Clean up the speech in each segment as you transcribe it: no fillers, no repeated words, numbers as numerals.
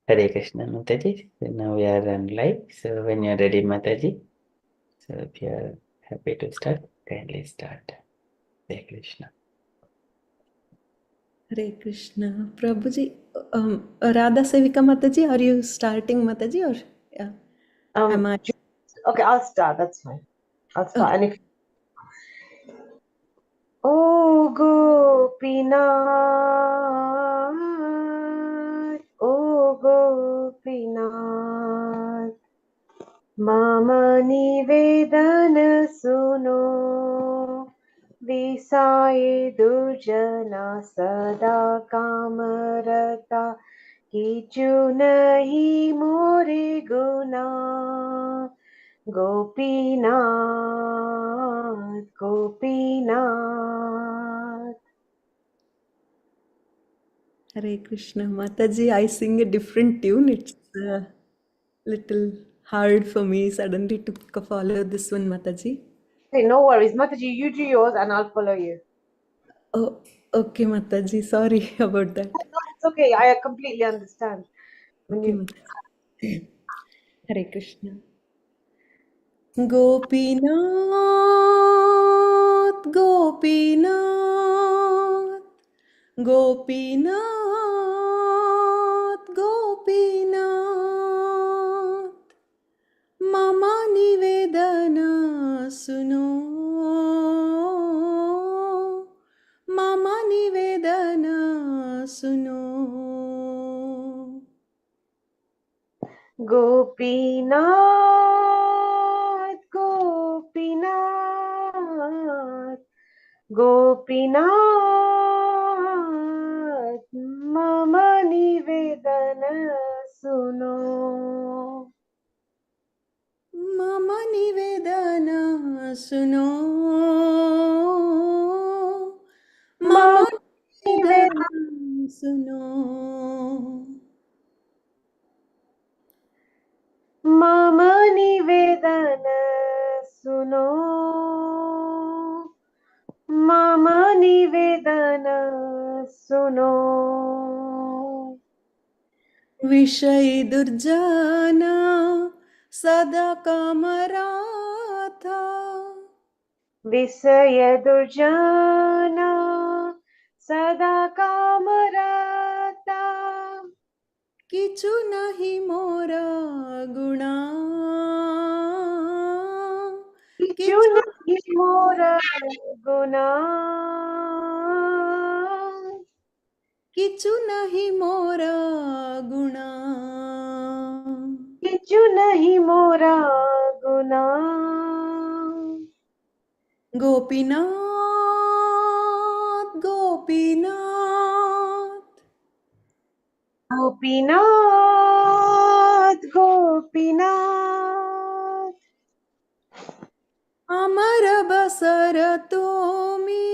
Hare Krishna, Mataji. So now we are on live. So when you are ready, Mataji. So if you are happy to start, kindly start. Hare Krishna. Hare Krishna. Prabhuji, Radha Sevika Mataji, are you starting Mataji or yeah? Am I? Okay, I'll start. That's fine. I'll start. Okay. And if Oh Gopinath, Mama Nivedana Suno, Visaye Durjana Sada Kamarata, Kichu Nahi More Guna. Gopinath, Gopinath. Hare Krishna. Mataji, I sing a different tune. It's a little hard for me suddenly to follow this one, Mataji. Hey, no worries. Mataji, you do yours and I'll follow you. Oh, okay, Mataji. Sorry about that. No, it's okay. I completely understand. When Okay, you Mataji. Hare Krishna. Gopinath, Gopinath, Gopinath, Gopinath, Mama Nivedana Suno, Mama Nivedana Suno. Gopinath, Gopinath, Gopinath, Mama Nivedana Suno. Mama Nivedana Suno, Mama Mama Nivedana Nivedana Suno. Mama Nivedana Suno. Mama Nivedana Suno. विषय दुर्जाना सदा कामराथा Visaya Durjana Sada Kamarata किचु नहीं मोरा गुणा किचु Kichuna Himora Guna किचु नहीं मोरा गुणा Kichuna Himora Guna Gopinath Gopinath Gopinath Gopinath अमर बसर तोमी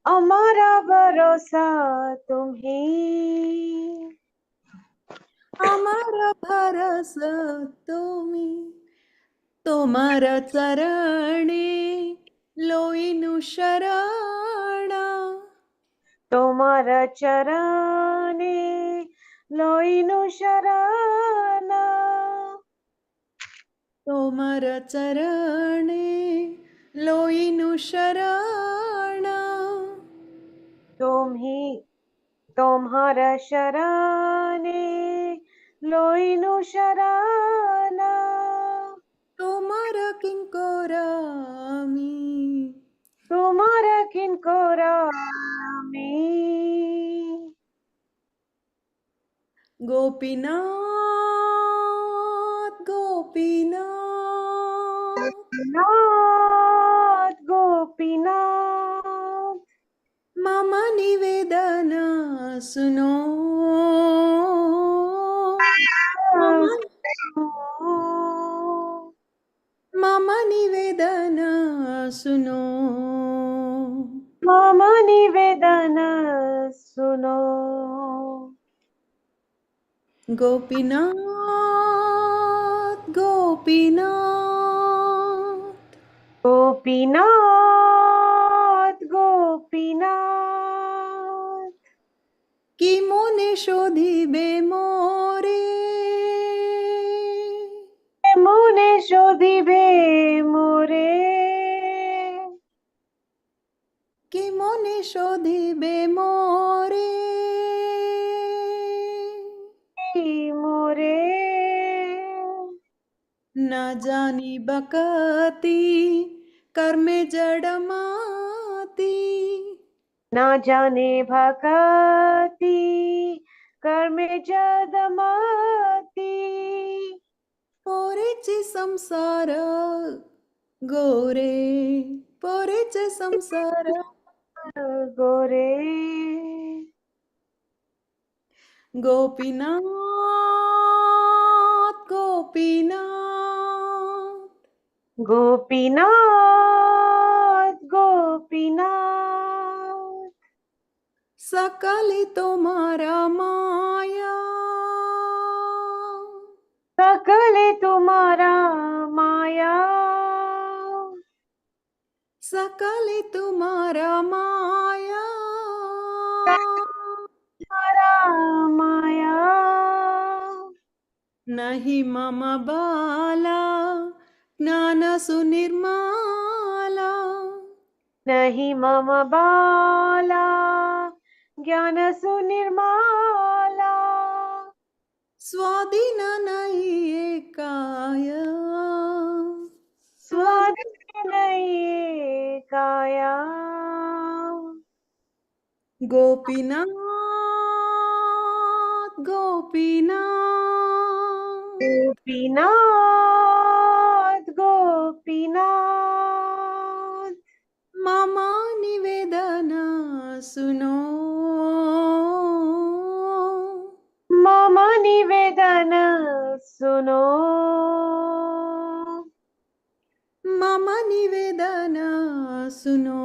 Amara Bharosa Tumhi अमर भरस तोमी तोमर चरणे लोइनु शरणा Tomara Charane Loinu Sharana Tomar चरणे लोइनु शरणा Tomhara Sharane Loinu Sharana Tomar किंकोरामी Tomara Kinkorami Gopinath Gopinath Nath Gopinath मम निवेदन सुनो मम मम निवेदन सुनो Mama Nivedana Suno Gopinath Gopinath Gopinath Gopinath कि मोने शोधिबे मोरे मुने शोधिबे मोरे कि मोने शोधिबे मोरे मोरे न जानी बकती कर्मे जडमाती ना जाने भगति कर्मे जदमती पोरेचे संसार गोरे पोरेचे संसार गोरे गोपीनाथ गोपीनाथ गोपीनाथ गोपीनाथ सकली तुम्हारा माया सकले तुम्हारा माया सकली तुम्हारा माया तुम्हारा माया नहीं मम बाला ज्ञान सुनिर्माला नहीं मम बाला ज्ञान सुनिर्माला स्वाधीन नहीं ये काया स्वाधीन नहीं काया गोपीनाथ गोपीनाथ गोपीनाथ गोपीनाथ मम निवेदन सुनो मम निवेदन सुनो मम निवेदन सुनो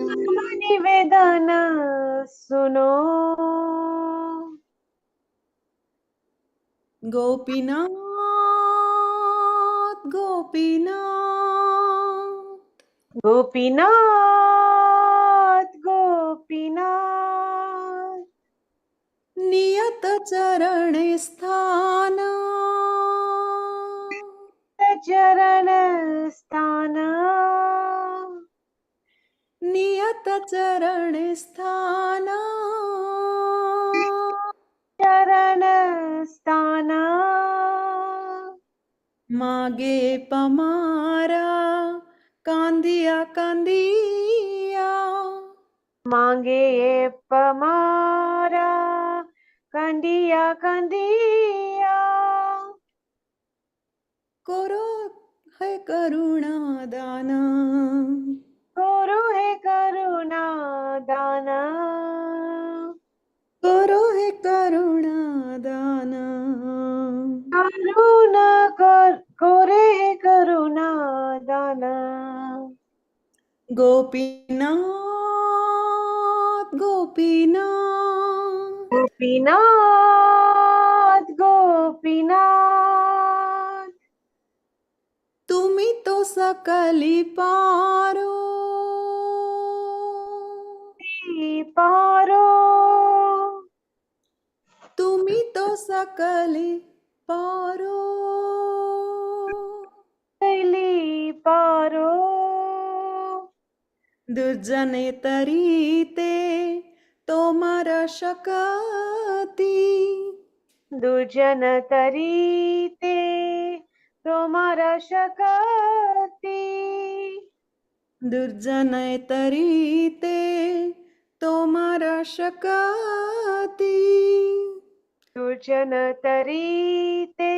मम निवेदन सुनो गोपीनाथ गोपीनाथ गोपीनाथ गोपीनाथ नियत चरण स्थान चरण स्थान नियत चरण स्थान चरण स्थान मागे पमारा कांदिया कांदिया मांगे ये पमारा कंदिया कंदिया करो है करुणा दाना गुरु है करुणा दाना करो है करुणा दाना करुणा कर कोरे है करुणा दाना गोपीनाथ गोपीनाथ गोपीनाथ गोपीनाथ तुम्ही तो सकली पारो पारो तुम्ही तो सकली पारो कैली पारो दुर्जने तरीते तोमारा शकती दुर्जन तरीते तुम्हारा शकती दुर्जन तरीते तोमारा शकती दुर्जन तरीते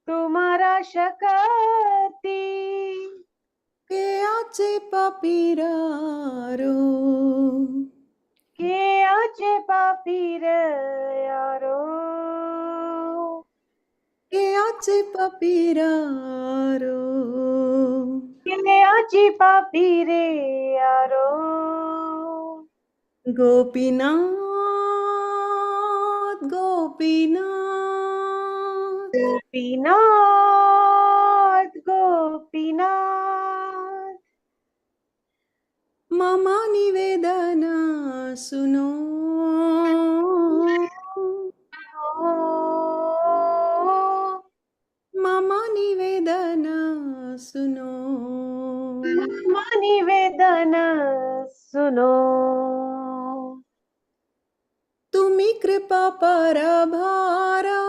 तुम्हारा शकती के आचे पपीरारो के आचे पापीर यारो के आचे पपीरारो के आची पापीरे यारो गोपीनाथ गोपीनाथ गोपीनाथ गोपीनाथ मम निवेदन सुनो suno. Tumi kripa parabhara.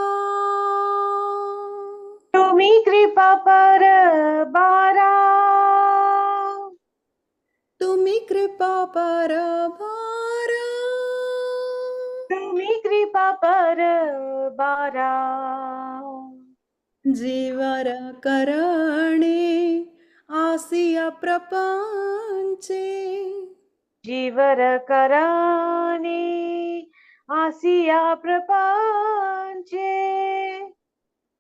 Tumi kripa parabhara. Tumi kripa parabhara. Tumi kripa parabhara. Jivara karane asiya prapanche. Jivara karani asiya prapanche.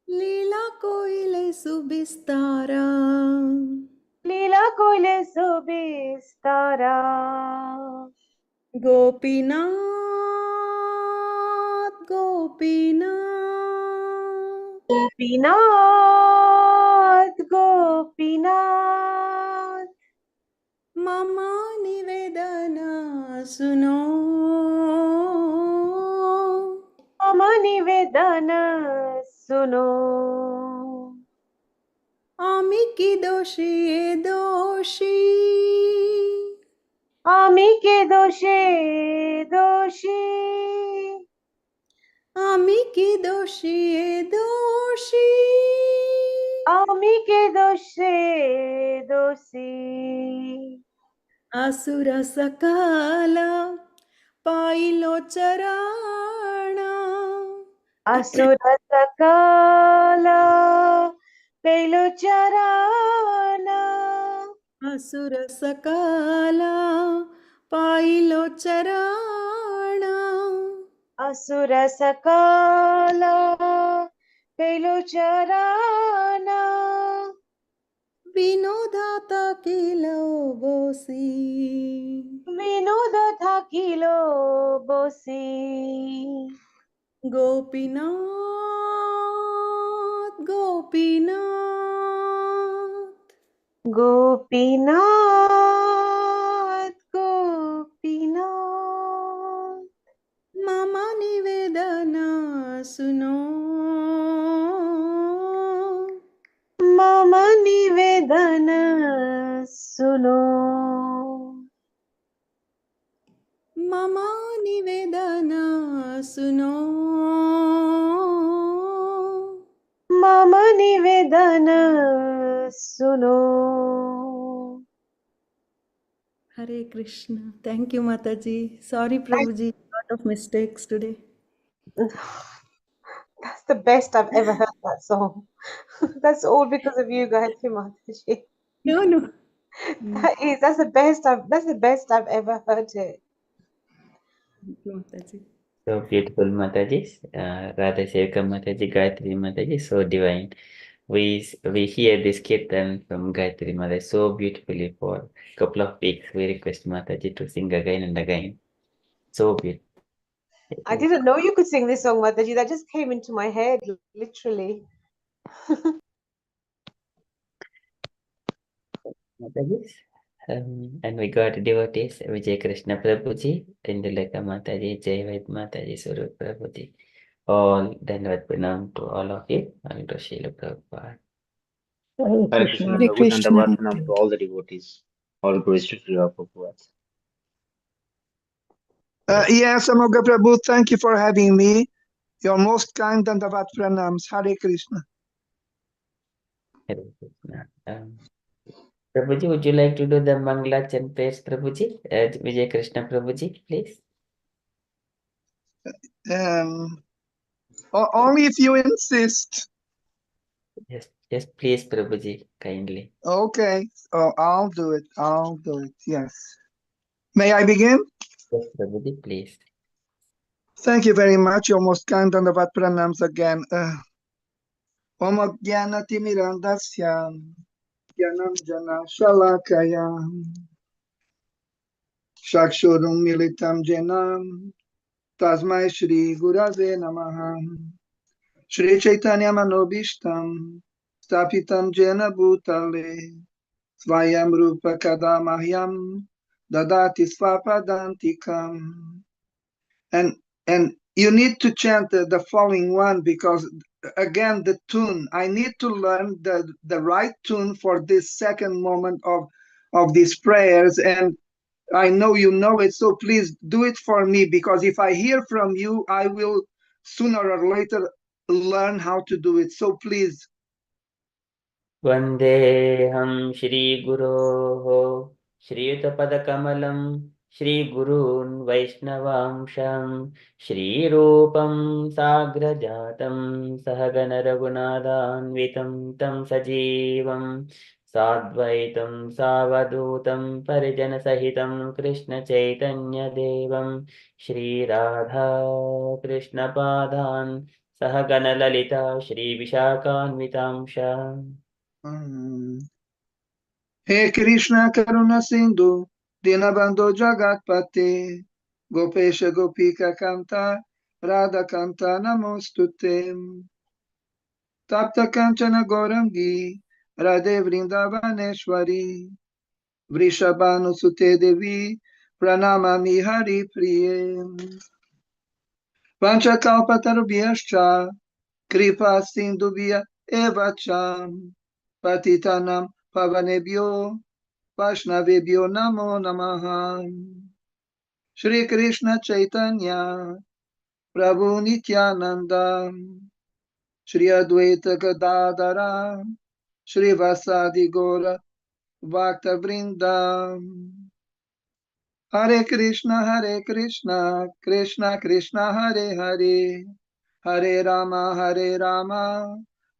Lila koile subistara. Leela koile subistara. Gopinath, Gopinath. Gopinath, Gopinath. Mama nivedana suno. Mama nivedana suno. Ami ki doshi e doshi. Ami ke doshe doshi. Ami ki doshi e doshi. Ami ke doshe doshi. Asura sakala pailo charana. Asura sakala pelu charana. Asura sakala pailo charana. Asura sakala pelu charana. Vinodata kilo bosi. Vinoda thakilo bosi. Gopinath, Gopinath. Gopinath, Gopinath. Mama nivedana suno. Mama nivedana suno. Mama nivedana suno. Mama nivedana suno. Hare Krishna. Thank you, Mataji. Sorry, Prabhuji. Lot of mistakes today. That's the best I've ever heard that song. That's all because of you, Gayatri Mataji. No, no. That's the best I've ever heard it. Thank you, Mataji. So beautiful, Mataji. Radha Sevka Mataji, Gayatri Mataji, so divine. We hear this kirtan from Gayatri Mataji so beautifully for a couple of weeks. We request Mataji to sing again and again. So beautiful. I didn't know you could sing this song, Mataji. That just came into my head, literally. Mataji. And we got devotees, Vijay Krishna Prabhuji, Induleka Mataji, Jai Vaid Mataji, Surup Prabhuji. All Dandavat Pranam to all of you. And to Srila Prabhupada. Hare Krishna, Hare Prabhu, Krishna. Dandavat Pranam to all the devotees. All praise to Srila Prabhupada. Yes, Amoga Prabhu, thank you for having me. You're most kind, Dandavat Pranams. Hare Krishna. Hare Krishna. Prabhuji, would you like to do the Mangala Chan prayers, Prabhuji? Vijay Krishna Prabhuji, please. Only if you insist. Yes, please, Prabhuji, kindly. Okay, I'll do it. I'll do it. Yes. May I begin? Yes, Prabhuji, please. Thank you very much. You're most kind, Dandavat Pranams again. Om Jnana Timirandasya Jnanam Jana Shalakaya Shakshurum Militam Jenam Tasmai Shri Gurave Namaha Shri Chaitanya Manobishtam Stapitam Jena Bhutale Svayam Rupa Kadamahyam Dadati Svapadantikam. And you need to chant the following one because again the tune. I need to learn the right tune for this second moment of these prayers, and I know you know it, so please do it for me, because if I hear from you, I will sooner or later learn how to do it. So please. वन्देऽहं श्रीगुरोः श्रीयुतपदकमलं श्रीगुरून् वैष्णवांशं श्रीरूपं साग्रजातं सहगणरघुनाथान्वितं तं सजीवं साद्वैतं सावधूतं परिजनसहितं कृष्णचैतन्यदेवं Shri Radha कृष्णपादान् सहगणललिता श्रीविशाखान्वितांश He Krishna Karuna Sindhu Dinabandho Jagatpate Gopesha Gopika Kanta Radha Kanta Namostute Tapta Kanchana Gorangi Radhe Vrindavaneshwari Vrishabhanu Sute Devi Pranamami Hari Priye Panchakalpatarubhyascha Kripa Sindhubhya Evacha Patitanam Pavanebhyo Vaishnavebhyo Namo Namaha Shri Krishna Chaitanya Prabhu Nityananda Shri Advaita Gadadara Shri Vasadi Gora Bhakta Vrinda Hare Krishna Krishna Krishna Hare Hare Hare Rama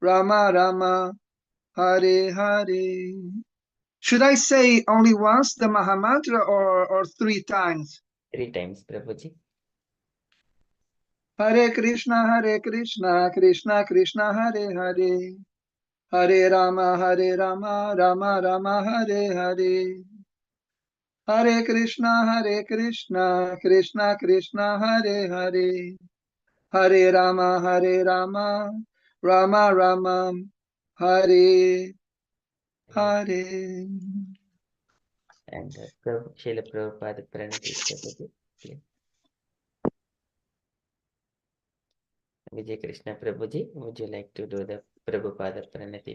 Rama Rama Hare Hare. Should I say only once the Mahamantra or 3 times? 3 times, Prabhuji. Hare Krishna Krishna Krishna Hare Hare Hare Rama Rama Rama Hare Hare Hare Krishna Krishna Krishna Hare Hare Hare Rama Rama Rama Hare Hare. And Srila Prabhupada Pranati Prabhuji. Please. Vijay Krishna Prabhuji, would you like to do the Prabhupada Pranati?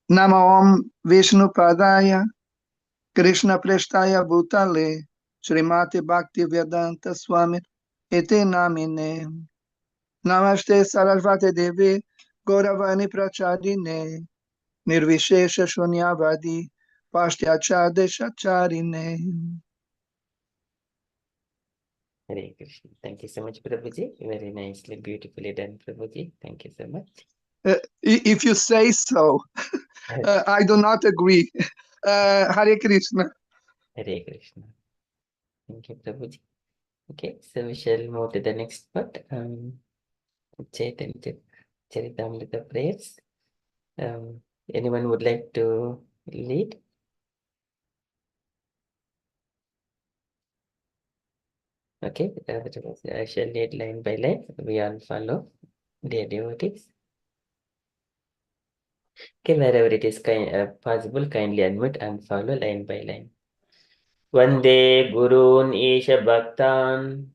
Nama Om Vishnu Padaya Krishna Prestaya Bhutale Srimati Bhakti Vedanta Swami Iti Namine Namaste Sarasvati Devi Gauravani Pracharine Nirvishesha Shunyavadi Pashyachadeshacharine. Hare Krishna. Thank you so much, Prabhuji. Very nicely, beautifully done, Prabhuji. Thank you so much. If you say so, I do not agree. Hare Krishna. Hare Krishna. Thank you, Prabhuji. Okay, so we shall move to the next part. Chaitanya Charitamrita prayers. Anyone would like to lead? Okay, I shall lead line by line. We all follow, dear devotees. Okay, wherever it is possible, kindly unmute and follow line by line. Vande Gurun Isha Bhaktan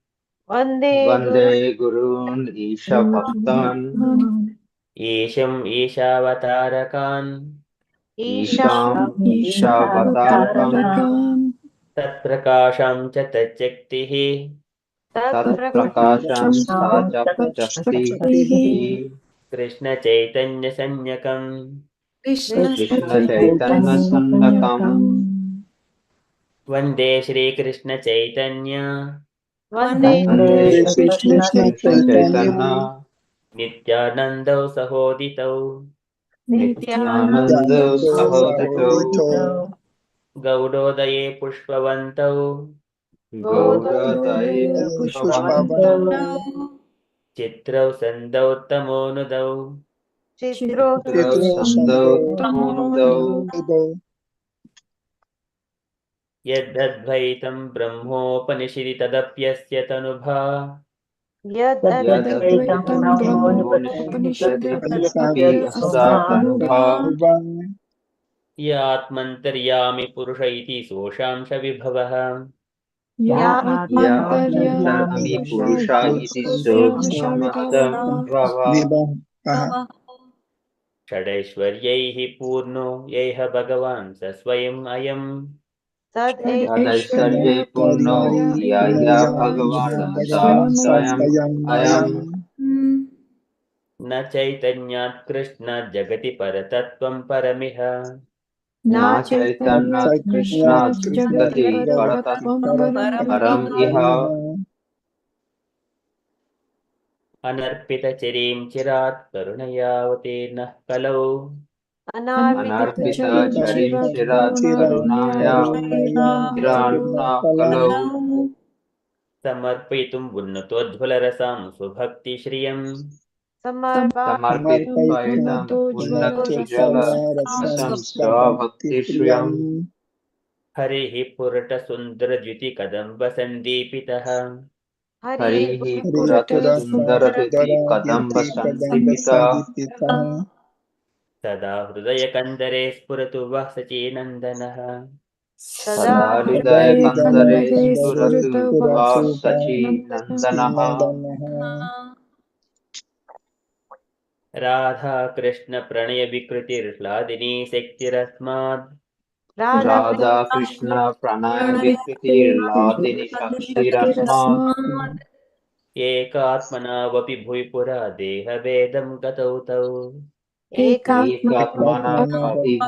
Vande Gurun Isha Bhaktan Isham Ishavatarakan Isham Ishavatarakam Tat Prakasham Cha Tatjaktihi Tat Prakasham Sajap Shakti Krishna Chaitanya Sanyakam Krishna Krishna Chaitanya Sannakam Vande Shri Krishna Chaitanya Vande Shri Shri Krishna Krishna Chaitanya Chaitanya Nityananda Sahoditau Nityananda Nityananda Sahodito Sahodito Gaudodaye Pushpavantau Gaura Daya Pushpavantam Pushpavanta Chitrau Sandau Tamonudau Chitro Rao Chitra Sandau Sando Tamonudau Ido Yadadvaitam Brahmopanishidi Tadapyasya Tanubha Yad Yadadvaitam Brahmo Nishidapyati Asatanubha Yatmantaryami Purusha iti Soshamsha Vibhavaha Ya Ya Antaryami Purusha iti Sokshamasta Vibhava षडैश्वर्यैः पूर्णो यैह भगवान् स स्वयम् अयम् तदैश्वर्ये पूर्णो यया भगवान् स स्वयम् अयम् न चैतन्यात् कृष्ण जगति परतत्त्वं परमिह न चैतन्यात् कृष्णात् जगति परतत्त्वं परम् इह अनर्पितचिरीं चिरात् करुणयावतीर्नः कलौ अनर्पितचरिं चिरात् करुणाया चिरान्ना कलौ समर्पयितुं उन्नतोज्ज्वलरसां स्वभक्तिश्रियम् समर्पितम् उन्नतोज्ज्वलरसं स्वभक्तिश्रियम् हरिः पुरटसुन्दरद्युतिकदम्बसन्दीपितः हरिः पुरतसुन्दरद्युति कदम्बसन्दीपितः सदा हृदयकन्दरे स्फुरतु वः सचीनन्दनः सदा हृदयकन्दरे स्फुरतु वा सचीनन्दनः राधाकृष्णप्रणयविकृतिर्ह्लादिनी शक्तिरस्मात् राधा कृष्ण प्रणय विकृतिर्लादिनी शक्तिरस्मात् एकात्मनावपि भुवि पुरा देहभेदं गतौ तौ एकात्मना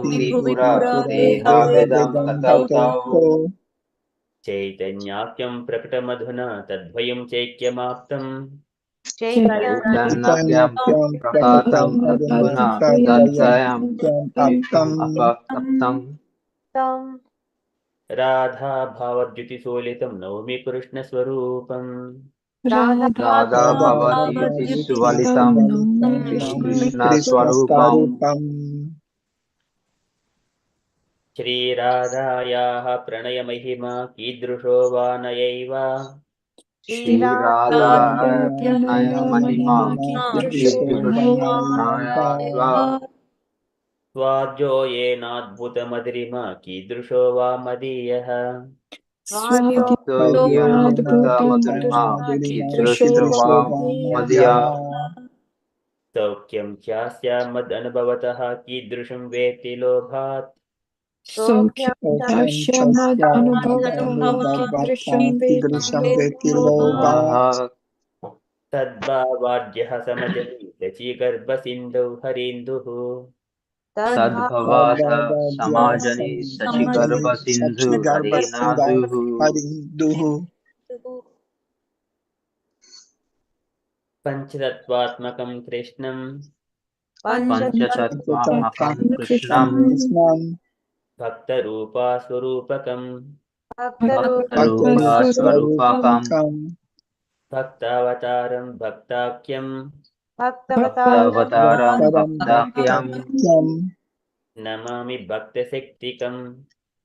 भुवि पुरा देहाभेदं गतौ तौ चैतन्याख्यं प्रकटमधुना तद्वयं चैक्यमाप्तम् चैतन्यं प्रकाशम् अधुना तद्वयम् ऐक्यम् अपाप्तम् राधा भावद्युतिसोलितं नौमि कृष्णस्वरूपम् राधा भवद्युति सुवलितं कृष्णस्वरूपम् श्रीराधायाः प्रणयमहिमा कीदृशो वा नयैव श्रीराधा प्रणय महिमा कीदृशो नायात्वा स्वाद्यो येनाद्भुतमधुरिमा कीदृशो वा मदीयः स्वाप्तो येनाद्भुता मधुरिमा कीदृशो वा मदीया सौख्यं ह्यास्य मदनुभवतः कीदृशं वेत्ति लोभात् लोभात् तद्भावाद्यः समजनि शचीगर्भसिन्धौ हरीन्दुः तद्भवाद समाजनि शशिगर्भसिन्धु हरिनादुः पञ्चतत्त्वात्मकं कृष्णं पञ्चतत्त्वात्मकं कृष्णम् भक्तरूपास्वरूपकं भक्तरूपस्वरूपकम् भक्तावतारं भक्ताख्यं भक्तावतारं भक्ताख्यम् नमामि भक्तशक्तिकम्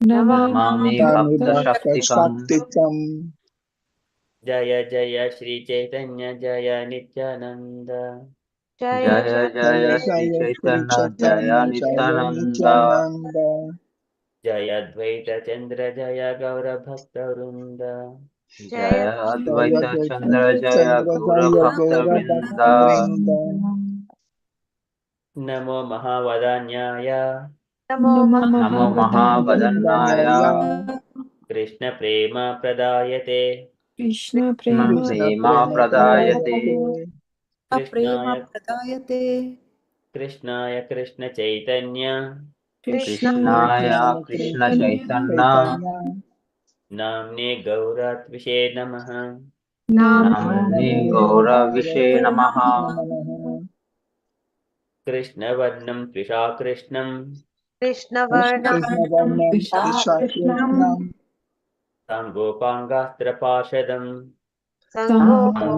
नमामि भक्तशक्तिकम् जय जय श्रीचैतन्य जय नित्यानन्द जय जय श्री चैतन्य जय नित्यानन्द जय अद्वैतचन्द्र जय गौरभक्तवृन्द जय अद्वैत चन्द्र जय गौरभक्तवृन्द नमो महावदान्याय नमो महावदन्नाय कृष्णप्रेम प्रदायते प्रेमा प्रदायते कृष्णाय कृष्णचैतन्य कृष्णाय कृष्ण चैतन्य नाम्ने गौरत्विषे नमः नाम्ने गौरविषे नमः कृष्णवर्णं त्विषा कृष्णं साङ्गोपाङ्गास्त्रपाशदम्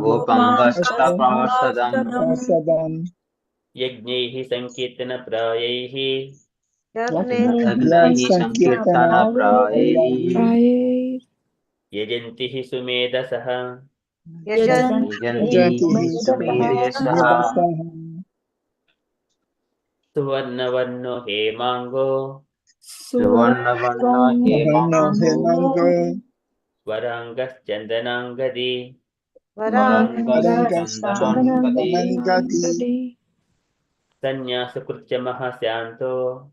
गोपङ्गस्तपार्षदम् यज्ञैः सङ्कीर्तनप्रायैः यज्ञैः सङ्कीर्तनप्रायैः यजन्ति हि सुमेधसः यजन्ति सुमेधसः सुवर्णवर्णो हेमाङ्गो सुवर्णवर्णो हेमाङ्गो वराङ्गश्चन्दनाङ्गदी वरङ्गश्चन्दनं गदी Sanyasakritya mahasyanto.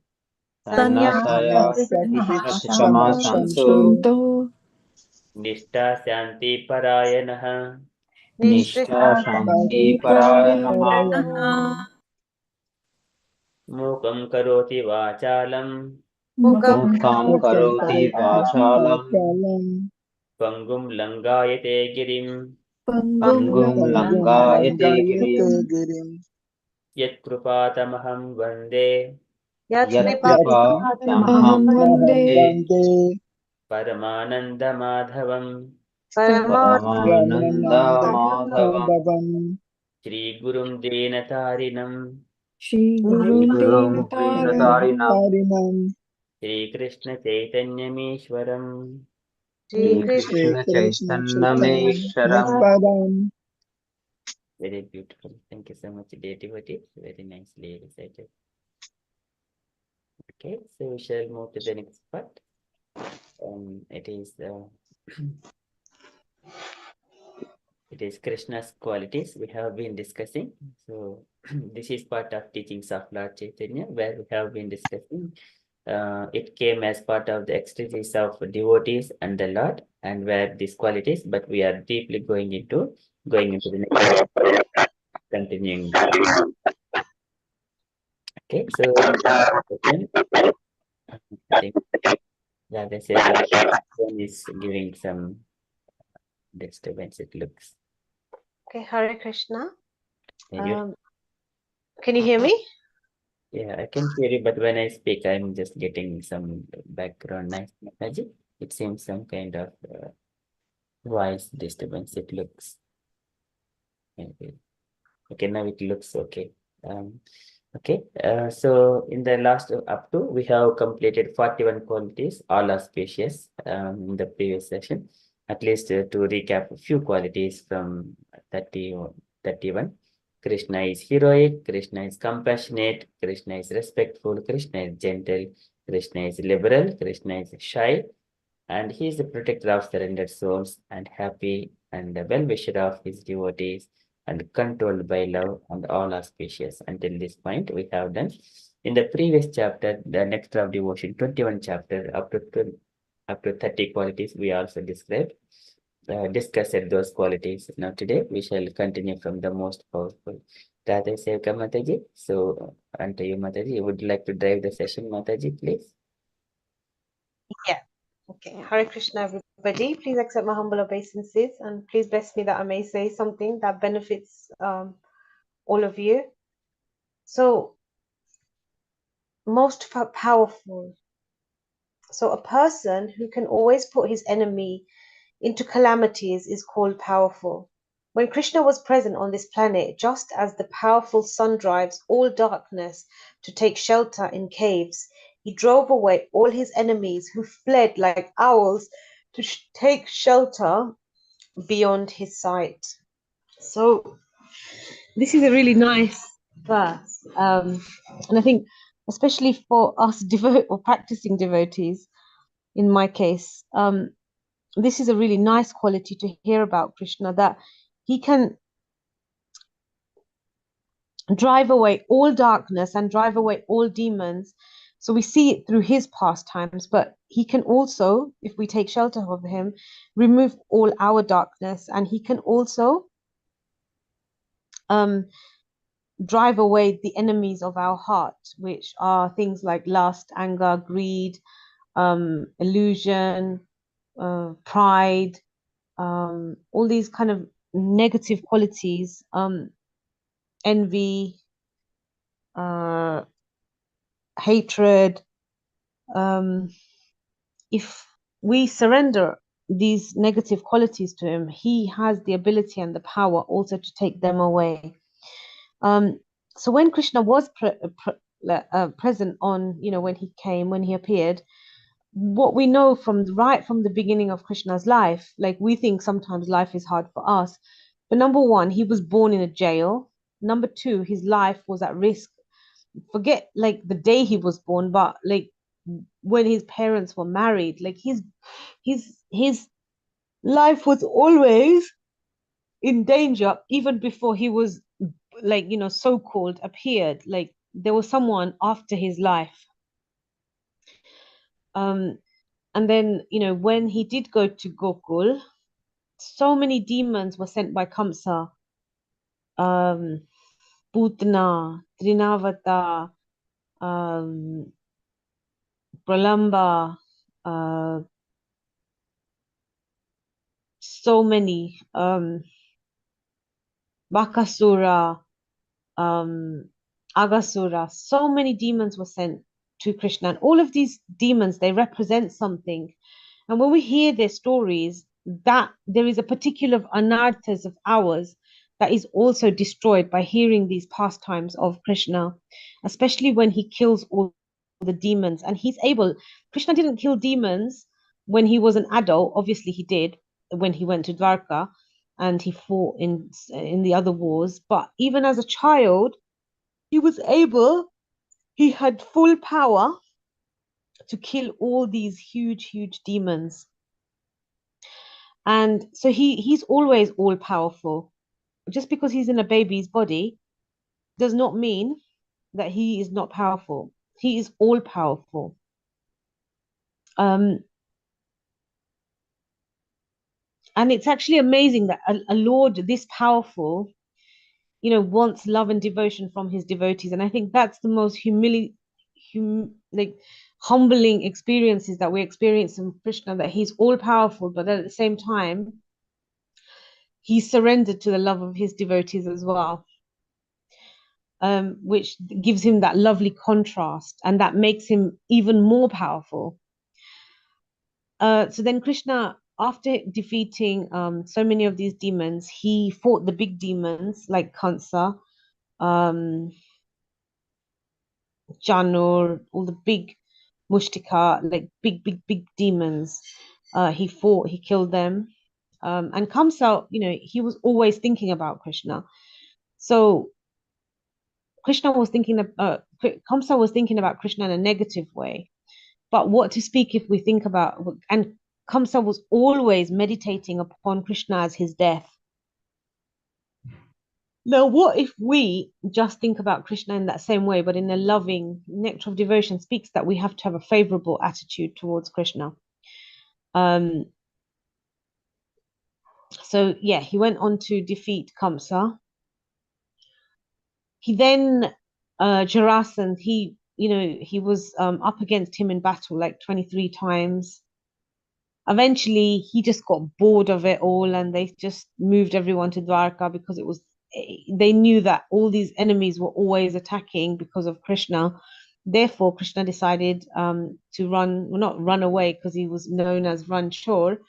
Sannasaya Krichama Santo Shanto Nishta Syanti Parayanah. Nishta Shanti Parayanama Mukam Karoti Vachalam. Mukam Karoti Vachalam Pangum Langayate Girim. Pangum Langayate Girim Yat Krupatamaham Vande. Yat Kripa Tamaham Vande Paramananda Madhavam. Paramananda Madhavam Shri Gurum Dinatarinam. Shri Sri Guru Gurum Vinatarinam Shri Krishna Chaitanyamishwaram. Sri Krishna Chaitanyameshwaram. Very beautiful. Thank you so much, dear devotee. Very nicely recited. Okay, so we shall move to the next part. It is it is Krishna's qualities we have been discussing. So this is part of teachings of Lord Chaitanya, where we have been discussing. It came as part of the ecstasies of devotees and the Lord, and where these qualities, but we are deeply going into the next, continuing. Okay, so I think Radha Sekam is giving some disturbance, it looks. Okay, Hare Krishna. Maybe. Can you hear me? Yeah, I can hear you, but when I speak, I'm just getting some background noise. Magic. It seems some kind of voice disturbance, it looks. Maybe. Okay, now it looks okay. Okay, so in the last up to, we have completed 41 qualities, all are spacious in the previous session. At least to recap a few qualities from 31. Krishna is heroic, Krishna is compassionate, Krishna is respectful, Krishna is gentle, Krishna is liberal, Krishna is shy, and he is the protector of surrendered souls and happy and the well-wisher of his devotees and controlled by love, and all are spacious. Until this point, we have done. In the previous chapter, the nectar of devotion, 21 chapter, up to 30 qualities, we also discussed those qualities. Now today, we shall continue from the most powerful. Radha Sevka Mataji. So, unto you, Mataji, would you like to drive the session, Mataji, please? Yeah. Okay. Hare Krishna, everybody. Please accept my humble obeisances and please bless me that I may say something that benefits all of you. So, most powerful. So, a person who can always put his enemy into calamities is called powerful. When Krishna was present on this planet, just as the powerful sun drives all darkness to take shelter in caves, he drove away all his enemies who fled like owls to take shelter beyond his sight. So, this is a really nice verse. And I think, especially for us practicing devotees, in my case, this is a really nice quality to hear about Krishna, that he can drive away all darkness and drive away all demons. So we see it through his pastimes, but he can also, if we take shelter of him, remove all our darkness, and he can also drive away the enemies of our heart, which are things like lust, anger, greed, illusion, pride, all these kind of negative qualities, envy, hatred. If we surrender these negative qualities to him, he has the ability and the power also to take them away. So when Krishna was present on, when he appeared, what we know right from the beginning of Krishna's life, like we think sometimes life is hard for us, but number one, he was born in a jail. Number two, his life was at risk. Forget like the day he was born, but like when his parents were married, like his life was always in danger, even before he was like so-called appeared. Like there was someone after his life. And then, when he did go to Gokul, so many demons were sent by Kamsa, Putna, Trinavata, Pralamba, so many, Bakasura, Agasura, so many demons were sent to Krishna. And all of these demons, they represent something. And when we hear their stories, that there is a particular anarthas of ours that is also destroyed by hearing these pastimes of Krishna, especially when he kills all the demons. And Krishna didn't kill demons when he was an adult. Obviously, he did when he went to Dwarka and he fought in the other wars. But even as a child, he had full power to kill all these huge demons. And so he's always all powerful. Just because he's in a baby's body does not mean that he is not powerful. He is all powerful. And it's actually amazing that a Lord this powerful, wants love and devotion from his devotees. And I think that's the most humbling experiences that we experience in Krishna, that he's all powerful, but at the same time, he surrendered to the love of his devotees as well, which gives him that lovely contrast, and that makes him even more powerful. So then Krishna, after defeating so many of these demons, he fought the big demons like Kansa, Janur, all the big Mushtika, like big demons. He fought, he killed them. And Kamsa, he was always thinking about Krishna. So Kamsa was thinking about Krishna in a negative way. But what to speak if we think about, and Kamsa was always meditating upon Krishna as his death. Now, what if we just think about Krishna in that same way, but in a loving nectar of devotion speaks that we have to have a favorable attitude towards Krishna. So yeah, he went on to defeat Kamsa. He then, Jarasandh, he was up against him in battle like 23 times. Eventually, he just got bored of it all, and they just moved everyone to Dwarka because they knew that all these enemies were always attacking because of Krishna. Therefore, Krishna decided to not run away because he was known as Ranchor.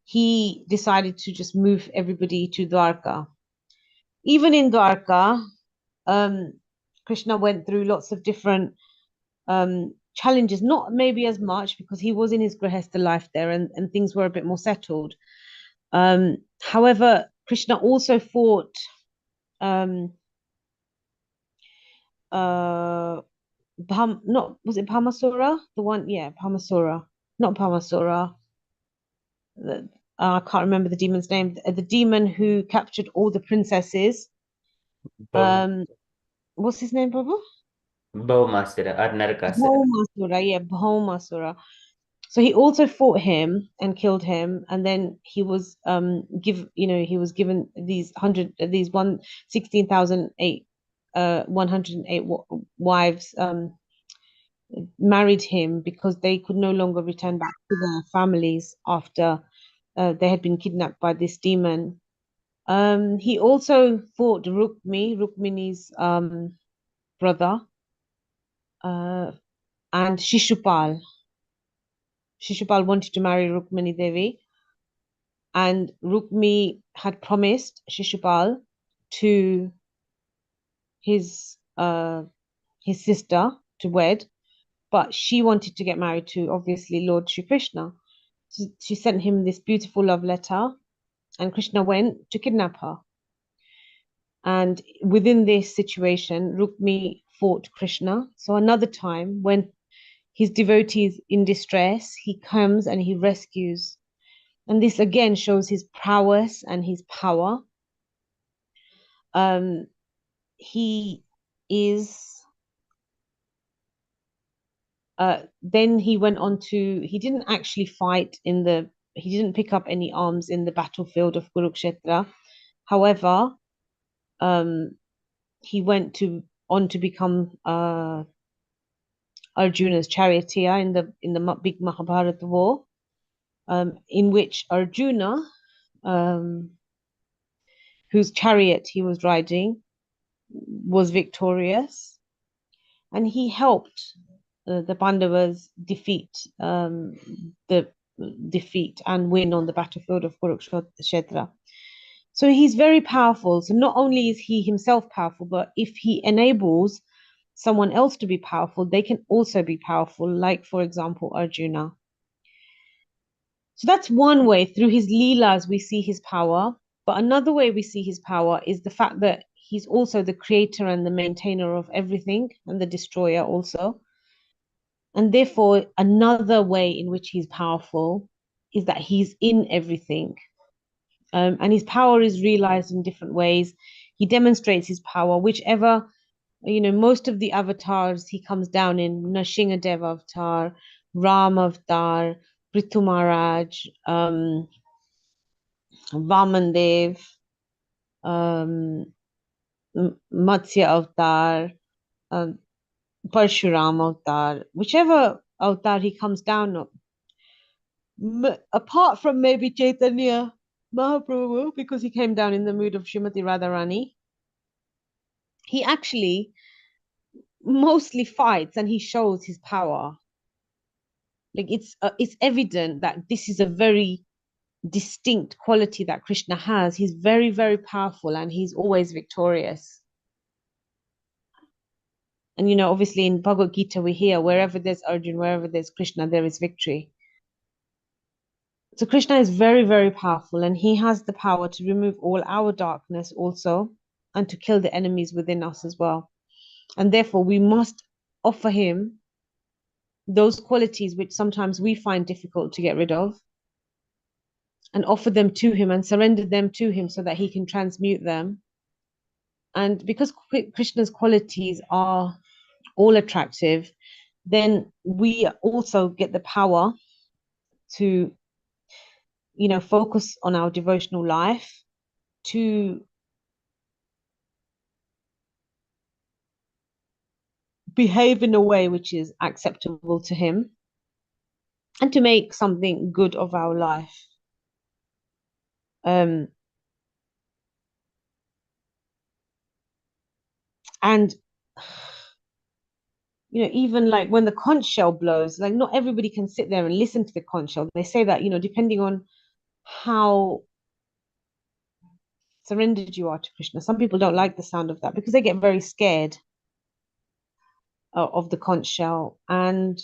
He decided to just move everybody to Dwarka. Even in Dwarka, Krishna went through lots of different challenges, not maybe as much because he was in his Grihastha life there and things were a bit more settled. However, Krishna also fought was it Bhamasura? The one, yeah, Bhamasura. Not Bhamasura. I can't remember the demon's name. The demon who captured all the princesses. What's his name, Prabhu? Bhaumasura or Narakasura. Bhaumasura, yeah, Bhaumasura. So he also fought him and killed him, and then he was given these 108 wives married him because they could no longer return back to their families after they had been kidnapped by this demon. He also fought Rukmini's brother, and Shishupal. Shishupal wanted to marry Rukmini Devi, and Rukmi had promised Shishupal to his sister to wed, but she wanted to get married to obviously Lord Shri Krishna. So she sent him this beautiful love letter, and Krishna went to kidnap her. And within this situation, Rukmi fought Krishna. So another time, when his devotee is in distress, he comes and he rescues. And this again shows his prowess and his power. He is then he went on to, he didn't actually fight in the, he didn't pick up any arms in the battlefield of Kurukshetra. However, he went on to become Arjuna's charioteer in the big Mahabharata war, in which Arjuna, whose chariot he was riding, was victorious, and he helped the Pandavas defeat and win on the battlefield of Kurukshetra. So he's very powerful. So not only is he himself powerful, but if he enables someone else to be powerful, they can also be powerful, like, for example, Arjuna. So that's one way. Through his leelas, we see his power. But another way we see his power is the fact that he's also the creator and the maintainer of everything, and the destroyer also. And therefore, another way in which he's powerful is that he's in everything. And his power is realized in different ways. He demonstrates his power, whichever, most of the avatars he comes down in, Nrsimhadev avatar, Ram avatar, Prithu Maharaj, Vamandev, Matsya avatar, Parshuram avatar, whichever avatar he comes down on, apart from maybe Chaitanya Mahaprabhu, because he came down in the mood of Srimati Radharani, he actually mostly fights and he shows his power. Like it's evident that this is a very distinct quality that Krishna has. He's very, very powerful and he's always victorious. And obviously in Bhagavad Gita we hear, wherever there's Arjuna, wherever there's Krishna, there is victory. So Krishna is very, very powerful, and he has the power to remove all our darkness also, and to kill the enemies within us as well. And therefore we must offer him those qualities which sometimes we find difficult to get rid of, and offer them to him and surrender them to him so that he can transmute them. And because Krishna's qualities are all attractive, then we also get the power to focus on our devotional life, to behave in a way which is acceptable to him, and to make something good of our life. And even like when the conch shell blows, like not everybody can sit there and listen to the conch shell. They say that depending on how surrendered you are to Krishna, some people don't like the sound of that because they get very scared of the conch shell. And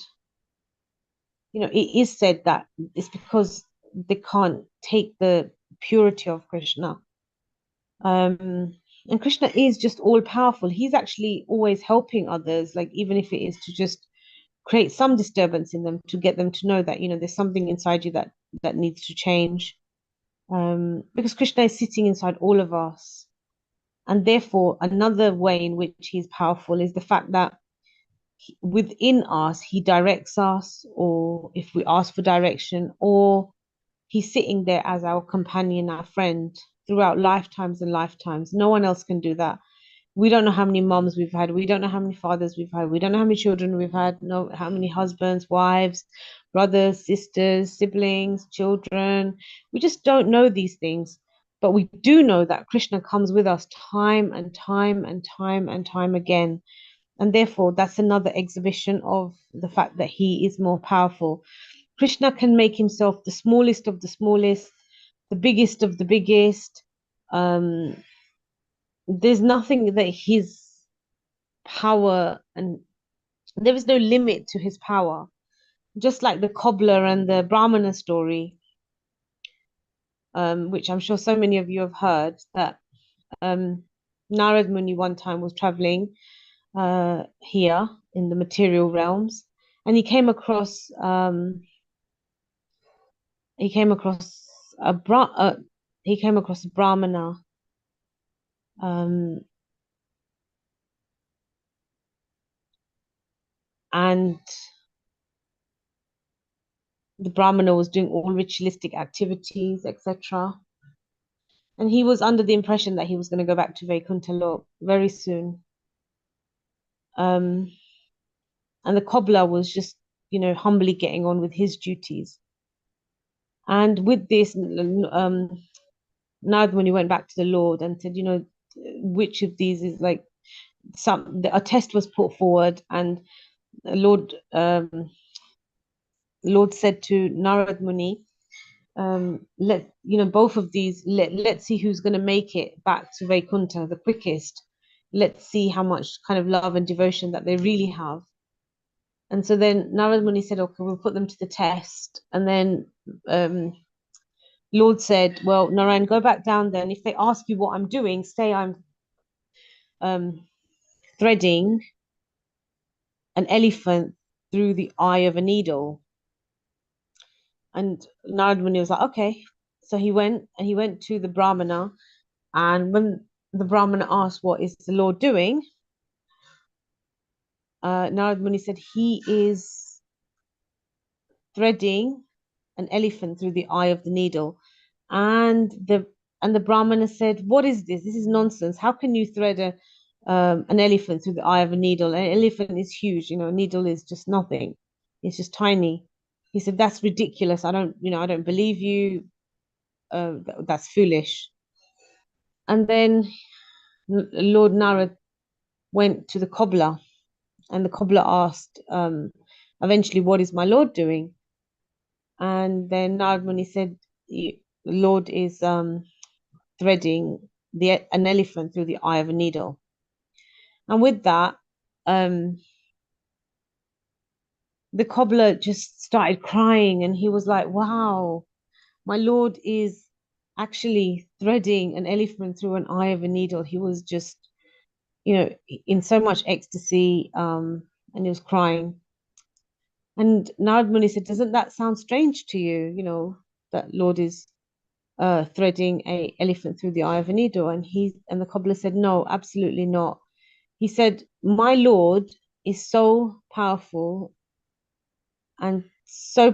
it is said that it's because they can't take the purity of Krishna. And Krishna is just all powerful. He's actually always helping others, like even if it is to just create some disturbance in them, to get them to know that there's something inside you that needs to change. Because Krishna is sitting inside all of us. And therefore, another way in which he's powerful is the fact that within us, he directs us, or if we ask for direction, or he's sitting there as our companion, our friend, throughout lifetimes and lifetimes. No one else can do that. We don't know how many moms we've had. We don't know how many fathers we've had. We don't know how many children we've had. No, how many husbands, wives, brothers, sisters, siblings, children. We just don't know these things. But we do know that Krishna comes with us time and time and time and time again. And therefore, that's another exhibition of the fact that he is more powerful. Krishna can make himself the smallest of the smallest, the biggest of the biggest. There's nothing that his power, and there is no limit to his power. Just like the cobbler and the Brahmana story, which I'm sure so many of you have heard, that Narad Muni one time was traveling here in the material realms, and he came across a Brahmana, and the Brahmana was doing all ritualistic activities, etc. And he was under the impression that he was going to go back to Vaikuntha Lok very soon. And the cobbler was just, humbly getting on with his duties. And with this, Narad Muni went back to the Lord and said, which of these is like a test was put forward, and Lord said to Narad Muni, both of these, let's see who's going to make it back to Vaikuntha the quickest. Let's see how much kind of love and devotion that they really have. And so then Narad Muni said, okay, we'll put them to the test. And then Lord said, well, Narayan, go back down there, and if they ask you what I'm doing, say I'm threading an elephant through the eye of a needle. And Narad Muni was like, okay. So he went to the Brahmana, and when the Brahmana asked, what is the Lord doing? Narad Muni said, he is threading an elephant through the eye of the needle. And the Brahmana said, what is this? This is nonsense. How can you thread an elephant through the eye of a needle? An elephant is huge, a needle is just nothing. It's just tiny. He said, that's ridiculous. I don't believe you. That's foolish. And then Lord Narad went to the cobbler, and the cobbler asked, eventually, what is my Lord doing? And then Narad Muni said, the Lord is threading an elephant through the eye of a needle. And with that, the cobbler just started crying, and he was like, wow, my Lord is actually threading an elephant through an eye of a needle. He was just, in so much ecstasy, and he was crying. And Narad Muni said, doesn't that sound strange to you, that Lord is threading an elephant through the eye of a needle? And the cobbler said, no, absolutely not. He said, my Lord is so powerful and so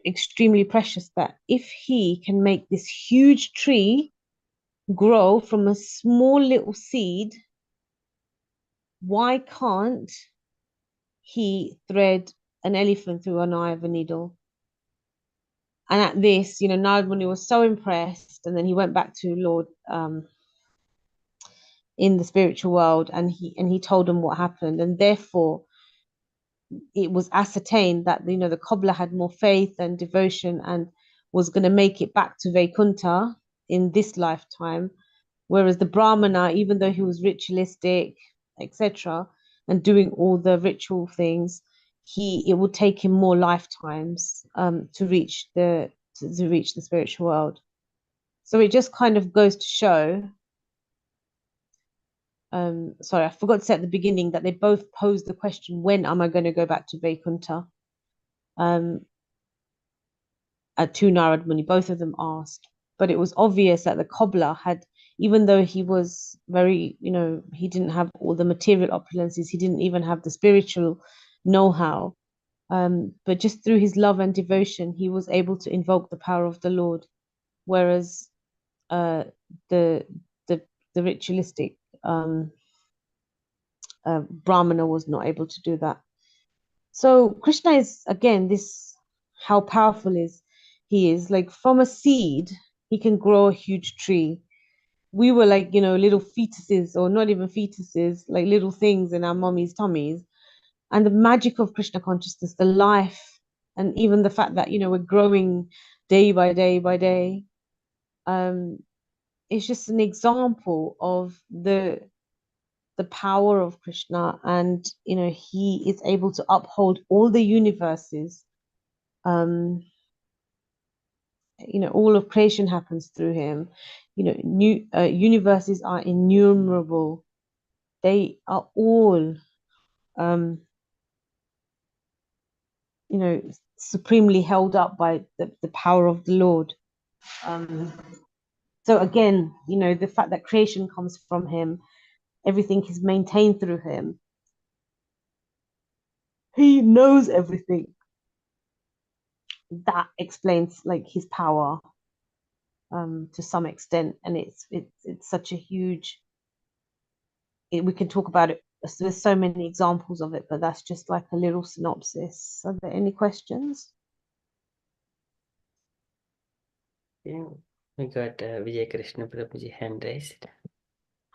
extremely precious that if he can make this huge tree grow from a small little seed, why can't he thread an elephant through an eye of a needle? And at this, Narad Muni was so impressed, and then he went back to Lord in the spiritual world, and he told him what happened, and therefore it was ascertained that the cobbler had more faith and devotion and was going to make it back to Vaikuntha in this lifetime, whereas the Brahmana, even though he was ritualistic, etc., and doing all the ritual things, it would take him more lifetimes to reach the spiritual world. So it just kind of goes to show. Sorry, I forgot to say at the beginning that they both posed the question, when am I going to go back to Vaikuntha? To Narad Muni, both of them asked. But it was obvious that the cobbler had, even though he was very, he didn't have all the material opulences, he didn't even have the spiritual know-how. But just through his love and devotion, he was able to invoke the power of the Lord, whereas the ritualistic Brahmana was not able to do that. So Krishna is, again, how powerful he is. Like, from a seed, he can grow a huge tree. We were like, little fetuses, or not even fetuses, like little things in our mommy's tummies. And the magic of Krishna consciousness, the life, and even the fact that, we're growing day by day by day, it's just an example of the power of Krishna. And he is able to uphold all the universes. All of creation happens through him. New universes are innumerable. They are all supremely held up by the power of the Lord. So again, the fact that creation comes from him, everything is maintained through him. He knows everything. that explains like his power to some extent, and it's such a huge. We can talk about it. There's so many examples of it, but that's just like a little synopsis. Are there any questions? Yeah, we got Vijay Krishna Prabhuji hand raised.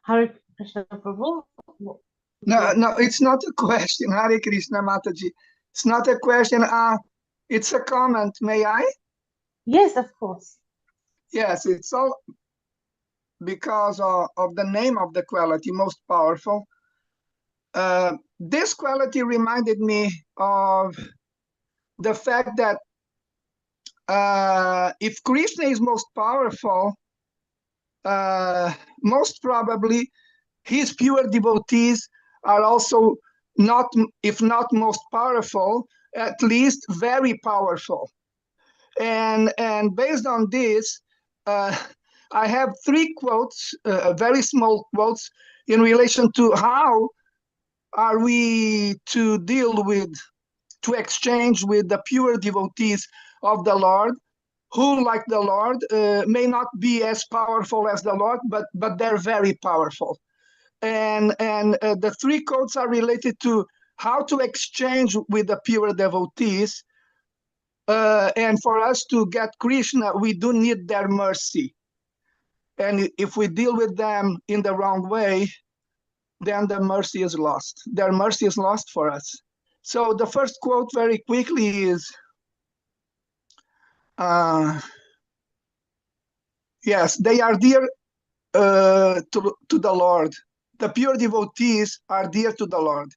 Hare Krishna Prabhu. No, it's not a question. Hare Krishna Mataji. It's not a question. It's a comment. May I? Yes, of course. Yes, it's all because of the name of the quality, most powerful. This quality reminded me of the fact that if Krishna is most powerful, most probably his pure devotees are also not, if not most powerful, at least very powerful. And based on this, I have three quotes, very small quotes, in relation to how are we to deal with, to exchange with the pure devotees of the Lord, who, like the Lord, may not be as powerful as the Lord, but they're very powerful. And the three quotes are related to how to exchange with the pure devotees. And for us to get Krishna, we do need their mercy. And if we deal with them in the wrong way, then the mercy is lost. Their mercy is lost for us. So the first quote very quickly is, yes, they are dear to the Lord. The pure devotees are dear to the Lord.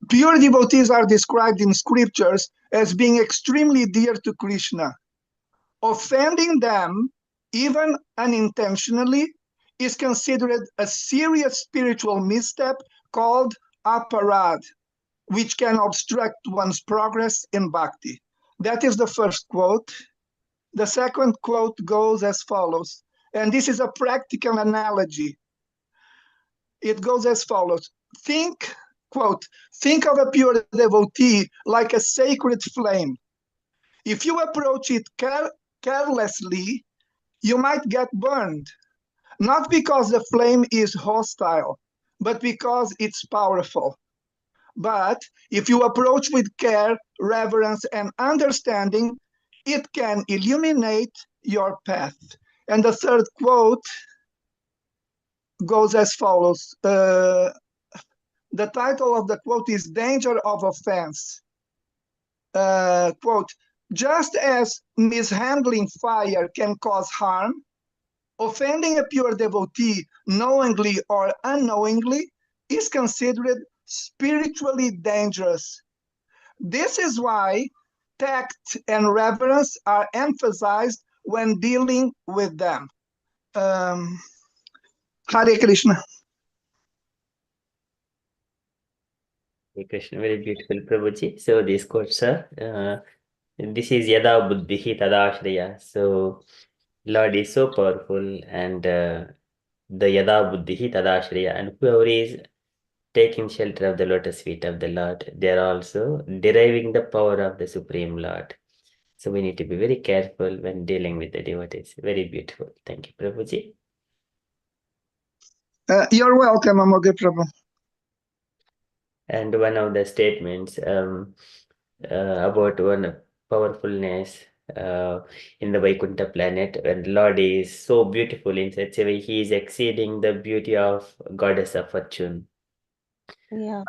Pure devotees are described in scriptures as being extremely dear to Krishna. Offending them, even unintentionally, is considered a serious spiritual misstep called aparad, which can obstruct one's progress in bhakti. That is the first quote. The second quote goes as follows, and this is a practical analogy. It goes as follows. Quote, think of a pure devotee like a sacred flame. If you approach it carelessly, you might get burned, not because the flame is hostile, but because it's powerful. But if you approach with care, reverence, and understanding, it can illuminate your path. And the third quote goes as follows. The title of the quote is Danger of Offense. Quote, just as mishandling fire can cause harm, offending a pure devotee knowingly or unknowingly is considered spiritually dangerous. This is why tact and reverence are emphasized when dealing with them. Hare Krishna. Hare Krishna, very beautiful Prabhuji. So these quotes are, this is Yada Buddhihi Tada Shriya. So Lord is so powerful, and the Yada Buddhihi Tada Shriya, and whoever is taking shelter of the lotus feet of the Lord, they are also deriving the power of the Supreme Lord. So we need to be very careful when dealing with the devotees. Very beautiful. Thank you, Prabhuji. You're welcome, Amoge Prabhu. And one of the statements about one powerfulness in the Vaikuntha planet, when the Lord is so beautiful in such a way, he is exceeding the beauty of goddess of fortune. Yeah.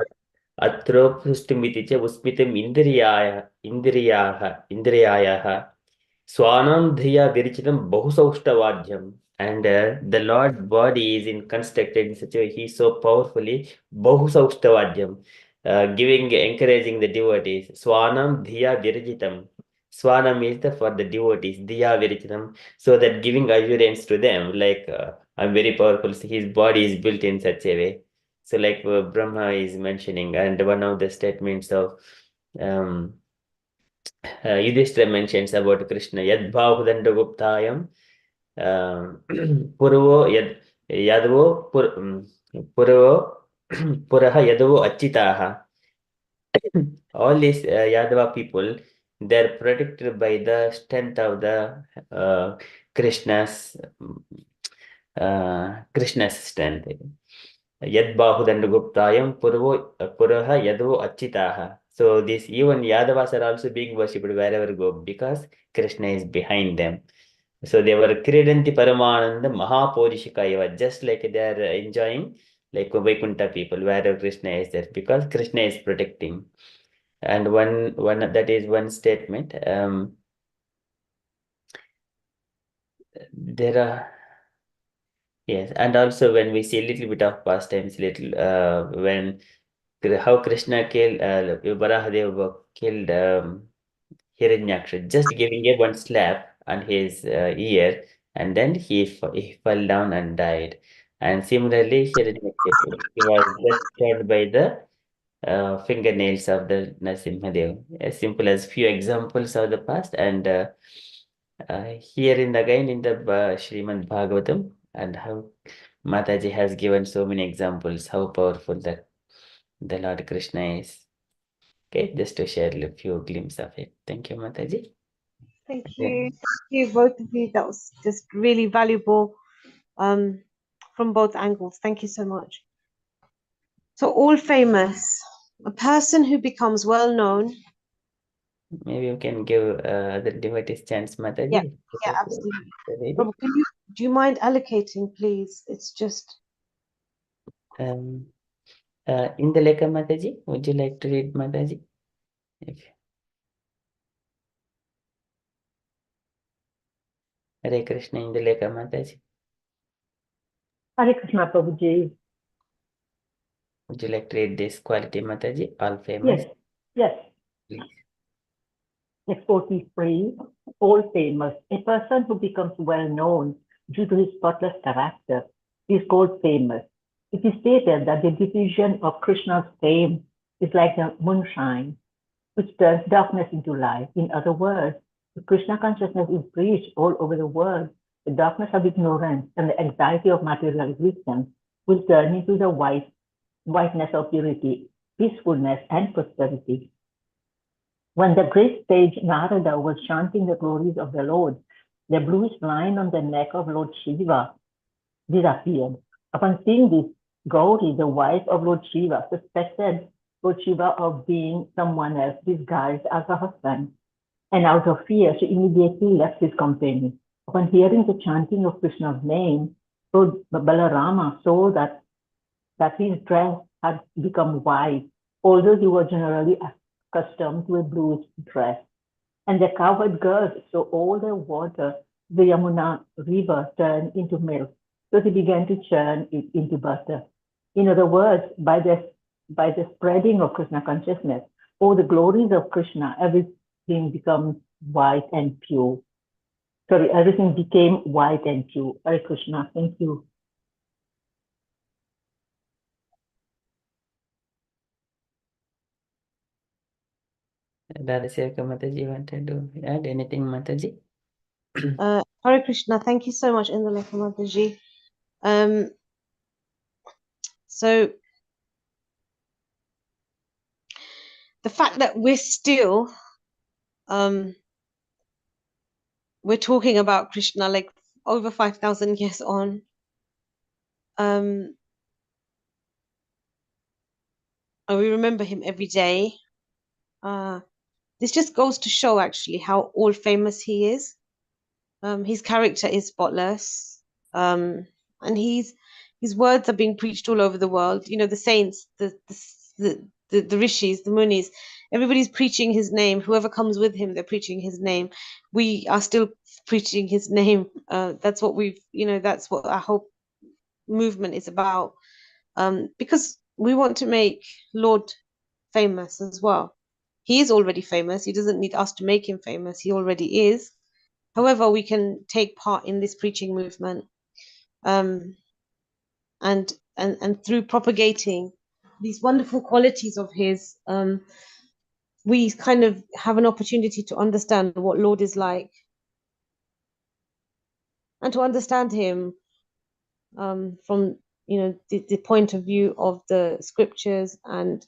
अत्रोपृष्टमिति च उस्मितम् इन्द्रियायाः स्वानं धिया विरचितं बहुसौष्ठवाद्यम्. And the Lord body is in constructed in such a way, he is so powerfully bahusauštavadyam, encouraging the devotees. Swanam dhiya virajitam. Swanam is for the devotees, dhiya virajitam, so that giving assurance to them, like I'm very powerful. So his body is built in such a way. So like Brahma is mentioning, and one of the statements of Yudhishthira mentions about Krishna, Yad Bahudandaguptayam Purvo Yadvo Purvo Puraha Yadavo Achitaha. All these Yadava people, they're protected by the strength of the Krishna's strength. Yad Bahudandaguptayam Puraha Yadu Achitaha. So this even Yadavas are also being worshipped wherever go because Krishna is behind them. So they were Kridanti Paramananda Mahapurishikaiva, just like they are enjoying like Vaikuntha people wherever Krishna is there because Krishna is protecting. And one that is one statement. There are yes, and also when we see a little bit of pastimes, when how Krishna killed Varahadev killed Hiranyaksha, just giving a one slap on his ear, and then he fell down and died. And similarly, Hiranyaksha, he was just killed by the fingernails of the Narasimhadev. As simple as few examples of the past, and here again in the Srimad Bhagavatam, and how Mataji has given so many examples, how powerful that the Lord Krishna is. Okay, just to share a few glimpses of it. Thank you, Mataji. Thank you. Thank you, both of you. That was just really valuable from both angles. Thank you so much. So, all famous, a person who becomes well known. Maybe you can give the devotees chance, Mataji. Yeah, yeah, absolutely. Prabhu, do you mind allocating, please? It's just. In the Lekha Mataji, would you like to read Mataji? Hare Krishna in the Lekha Mataji. Hare Krishna Prabhuji. Would you like to read this quality Mataji? All famous? Yes. Please. Ch14, all famous. A person who becomes well known due to his spotless character is called famous. It is stated that the diffusion of Krishna's fame is like the moonshine, which turns darkness into light. In other words, if Krishna consciousness is preached all over the world, the darkness of ignorance and the anxiety of material existence will turn into the whiteness of purity, peacefulness, and prosperity. When the great sage Narada was chanting the glories of the Lord, the bluish line on the neck of Lord Shiva disappeared. Upon seeing this, Gauri, the wife of Lord Shiva, suspected Lord Shiva of being someone else disguised as a husband. And out of fear, she immediately left his company. Upon hearing the chanting of Krishna's name, Lord Balarama saw that his dress had become white, although he was generally accustomed to a bluish dress. And the cowherd girls saw all the water, the Yamuna river, turn into milk. So he began to churn it into butter. In other words, by the spreading of Krishna consciousness, all the glories of Krishna, everything becomes white and pure. Sorry, everything became white and pure. Hare Krishna, thank you. Radhasevaka Mataji wanted to add anything, Mataji? Hare Krishna, thank you so much, Indalekha Mataji. So the fact that we're still we're talking about Krishna like over 5,000 years on, and we remember him every day. This just goes to show actually how all famous he is. His character is spotless, and his words are being preached all over the world. You know, the saints, the rishis, the munis, everybody's preaching his name. Whoever comes with him, they're preaching his name. We are still preaching his name. That's what that's what our whole movement is about. Because we want to make Lord famous as well. He is already famous. He doesn't need us to make him famous. He already is. However, we can take part in this preaching movement, and through propagating these wonderful qualities of his, we kind of have an opportunity to understand what Lord is like, and to understand him from the point of view of the scriptures and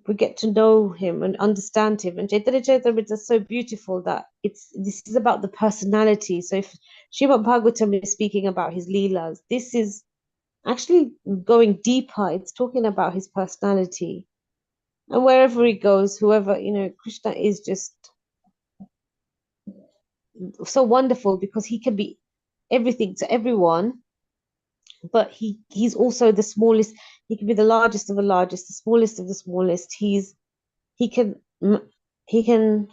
we get to know him and understand him. And Chaitanya Charitamrita is so beautiful that this is about the personality. So if Srimad Bhagavatam is speaking about his leelas, this is actually going deeper. It's talking about his personality. And wherever he goes, whoever, Krishna is just so wonderful because he can be everything to everyone, but he's also the smallest. He can be the largest of the largest, the smallest of the smallest. He can he can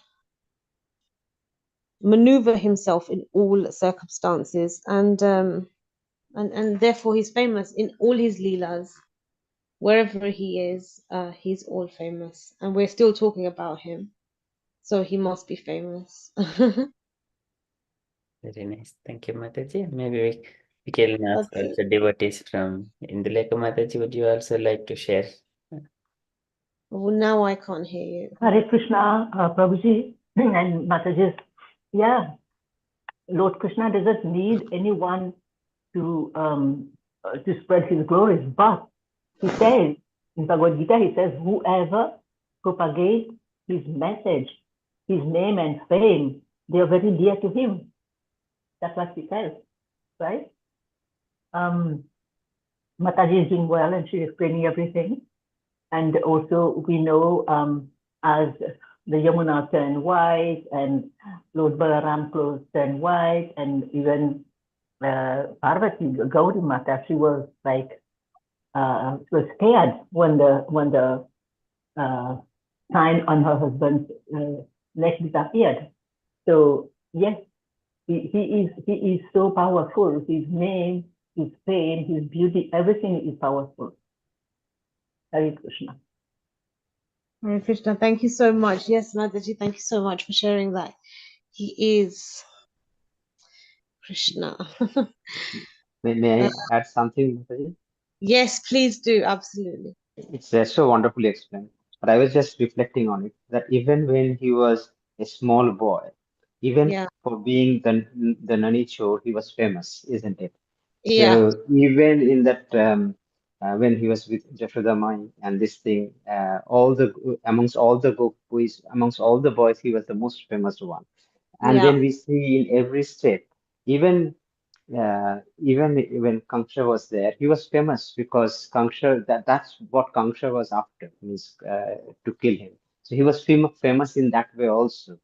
maneuver himself in all circumstances, and therefore he's famous in all his leelas. Wherever he is, he's all famous, and we're still talking about him, so he must be famous. Very nice. Thank you, Mataji. Maybe we can ask Okay. also devotees from Induleka Mataji. Would you also like to share? Well, now I can't hear you. Hare Krishna, Prabhuji and Mataji. Yeah, Lord Krishna doesn't need anyone to spread his glories, but he says in Bhagavad Gita, he says, whoever propagates his message, his name and fame, they are very dear to him. That's what he says, right? Mataji is doing well and she's explaining everything. And also we know as the Yamuna turned white and Lord Balaram turned white, and even Parvati, Gauri Mata, she was like, she was scared when the sign on her husband's neck disappeared. So yes, he is so powerful. His name, his fame, his beauty, everything is powerful. Hare Krishna. Hare Krishna, thank you so much. Yes, Mataji, thank you so much for sharing that. He is Krishna. May I add something, Mataji? Yes, please do. Absolutely. It's so wonderfully explained. But I was just reflecting on it that even when he was a small boy, even Yeah. for being the Nani Chor, he was famous, isn't it? Yeah. So even in that when he was with Jashoda Mai and this thing, amongst all the gopis, amongst all the boys, he was the most famous one. And Yeah. then we see in every step, even even when Kanksha was there, he was famous because Kanksha, that's what Kanksha was after, means to kill him. So he was famous in that way also.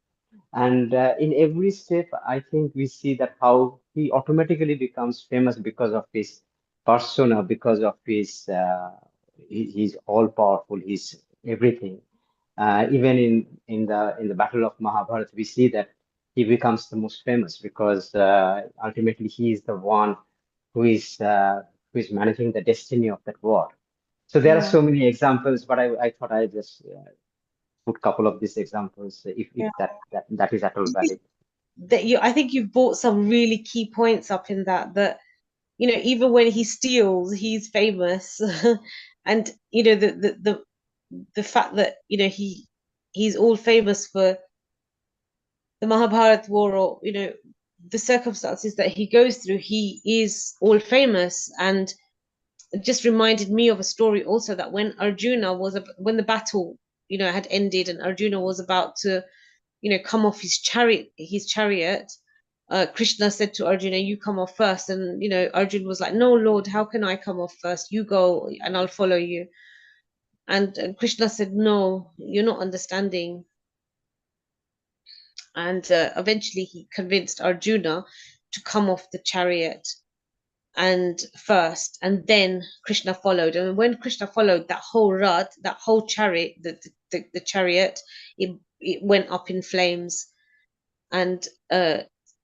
And in every step, I think we see that how he automatically becomes famous because of his persona, because of his he's all powerful, he's everything. Even in the Battle of Mahabharata, we see that he becomes the most famous because ultimately he is the one who is managing the destiny of that war. So there are Yeah. so many examples, but I thought I just put a couple of these examples if Yeah. that is at all valid. I think you've brought some really key points up in that even when he steals, he's famous. And the fact that he's all famous for the Mahabharata war, or the circumstances that he goes through, he is all famous. And it just reminded me of a story also, that when when the battle had ended and Arjuna was about to come off his chariot, Krishna said to Arjuna, you come off first. And Arjuna was like, no, Lord, how can I come off first? You go and I'll follow you. And Krishna said, no, you're not understanding. And eventually he convinced Arjuna to come off the chariot and first, and then Krishna followed. And when Krishna followed, that whole Rath, that whole chariot, the chariot, it went up in flames. And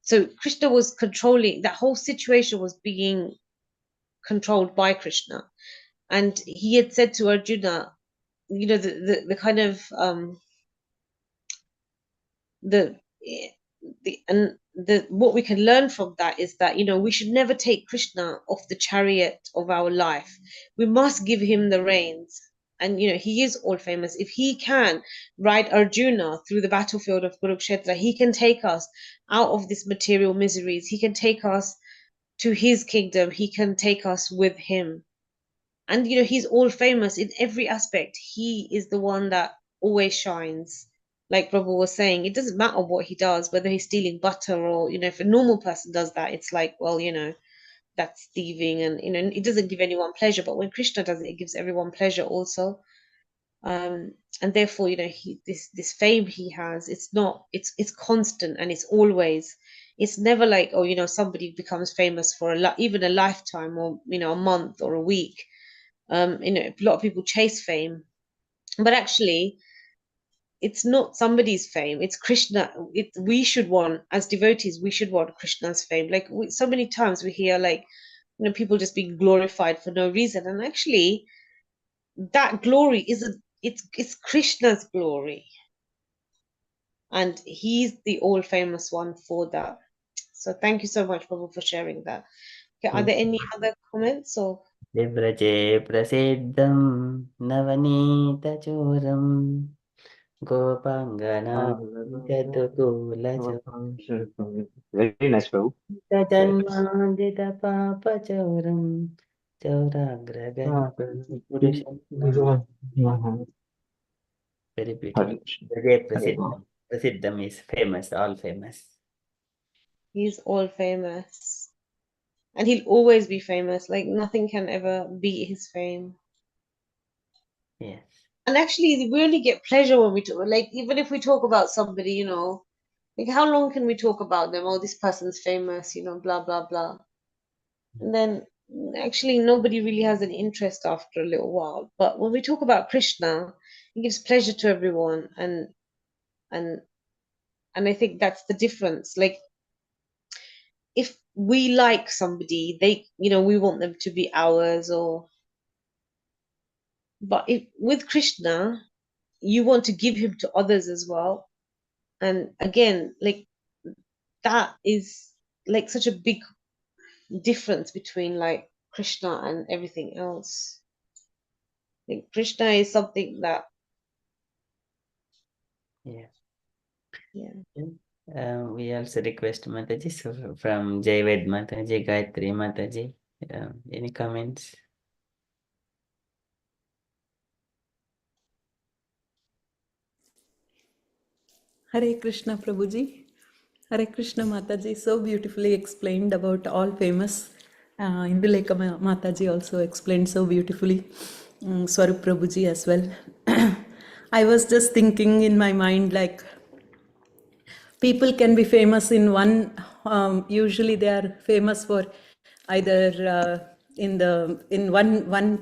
so Krishna was controlling, that whole situation was being controlled by Krishna. And he had said to Arjuna, the kind of the what we can learn from that is that we should never take Krishna off the chariot of our life. We must give him the reins. And he is all famous. If he can ride Arjuna through the battlefield of Kurukshetra, he can take us out of this material miseries. He can take us to his kingdom. He can take us with him. And he's all famous in every aspect. He is the one that always shines. Like Prabhu was saying, it doesn't matter what he does, whether he's stealing butter or if a normal person does that, it's like, well, that's thieving, and it doesn't give anyone pleasure. But when Krishna does it, it gives everyone pleasure also. And therefore, this fame he has, it's constant, and it's always. It's never like, oh, somebody becomes famous for even a lifetime, or a month or a week. A lot of people chase fame, but actually, it's not somebody's fame. It's Krishna. We should want, as devotees, we should want Krishna's fame. Like so many times we hear, like, people just being glorified for no reason, and actually, that glory it's Krishna's glory, and he's the all famous one for that. So thank you so much, Prabhu, for sharing that. Okay, are there any other comments or? Debraje prasiddham navneetachoram gopangana jadukulajam Very nice, Prabhu. janmandita papachoram chauragragari purusham. Very beautiful. Braje prasiddham. Prasiddham is famous, all famous. He's all famous, and he'll always be famous. Like nothing can ever beat his fame. Yes. And actually, we only get pleasure when we talk. Like even if we talk about somebody, like how long can we talk about them? Oh, this person's famous, blah blah blah. And then actually nobody really has an interest after a little while. But when we talk about Krishna, it gives pleasure to everyone, and I think that's the difference. Like if we like somebody, we want them to be ours, but with Krishna, you want to give him to others as well. And again, like that is like such a big difference between like Krishna and everything else. Like Krishna is something that Yeah. yeah. We also request Mataji, so from Jayved Mataji, Gayatri Mataji, any comments? Hare Krishna Prabhuji. Hare Krishna Mataji so beautifully explained about all famous. Induleka Mataji also explained so beautifully. Swarup Prabhuji as well. I was just thinking in my mind, like, people can be famous in one, usually they are famous for either in one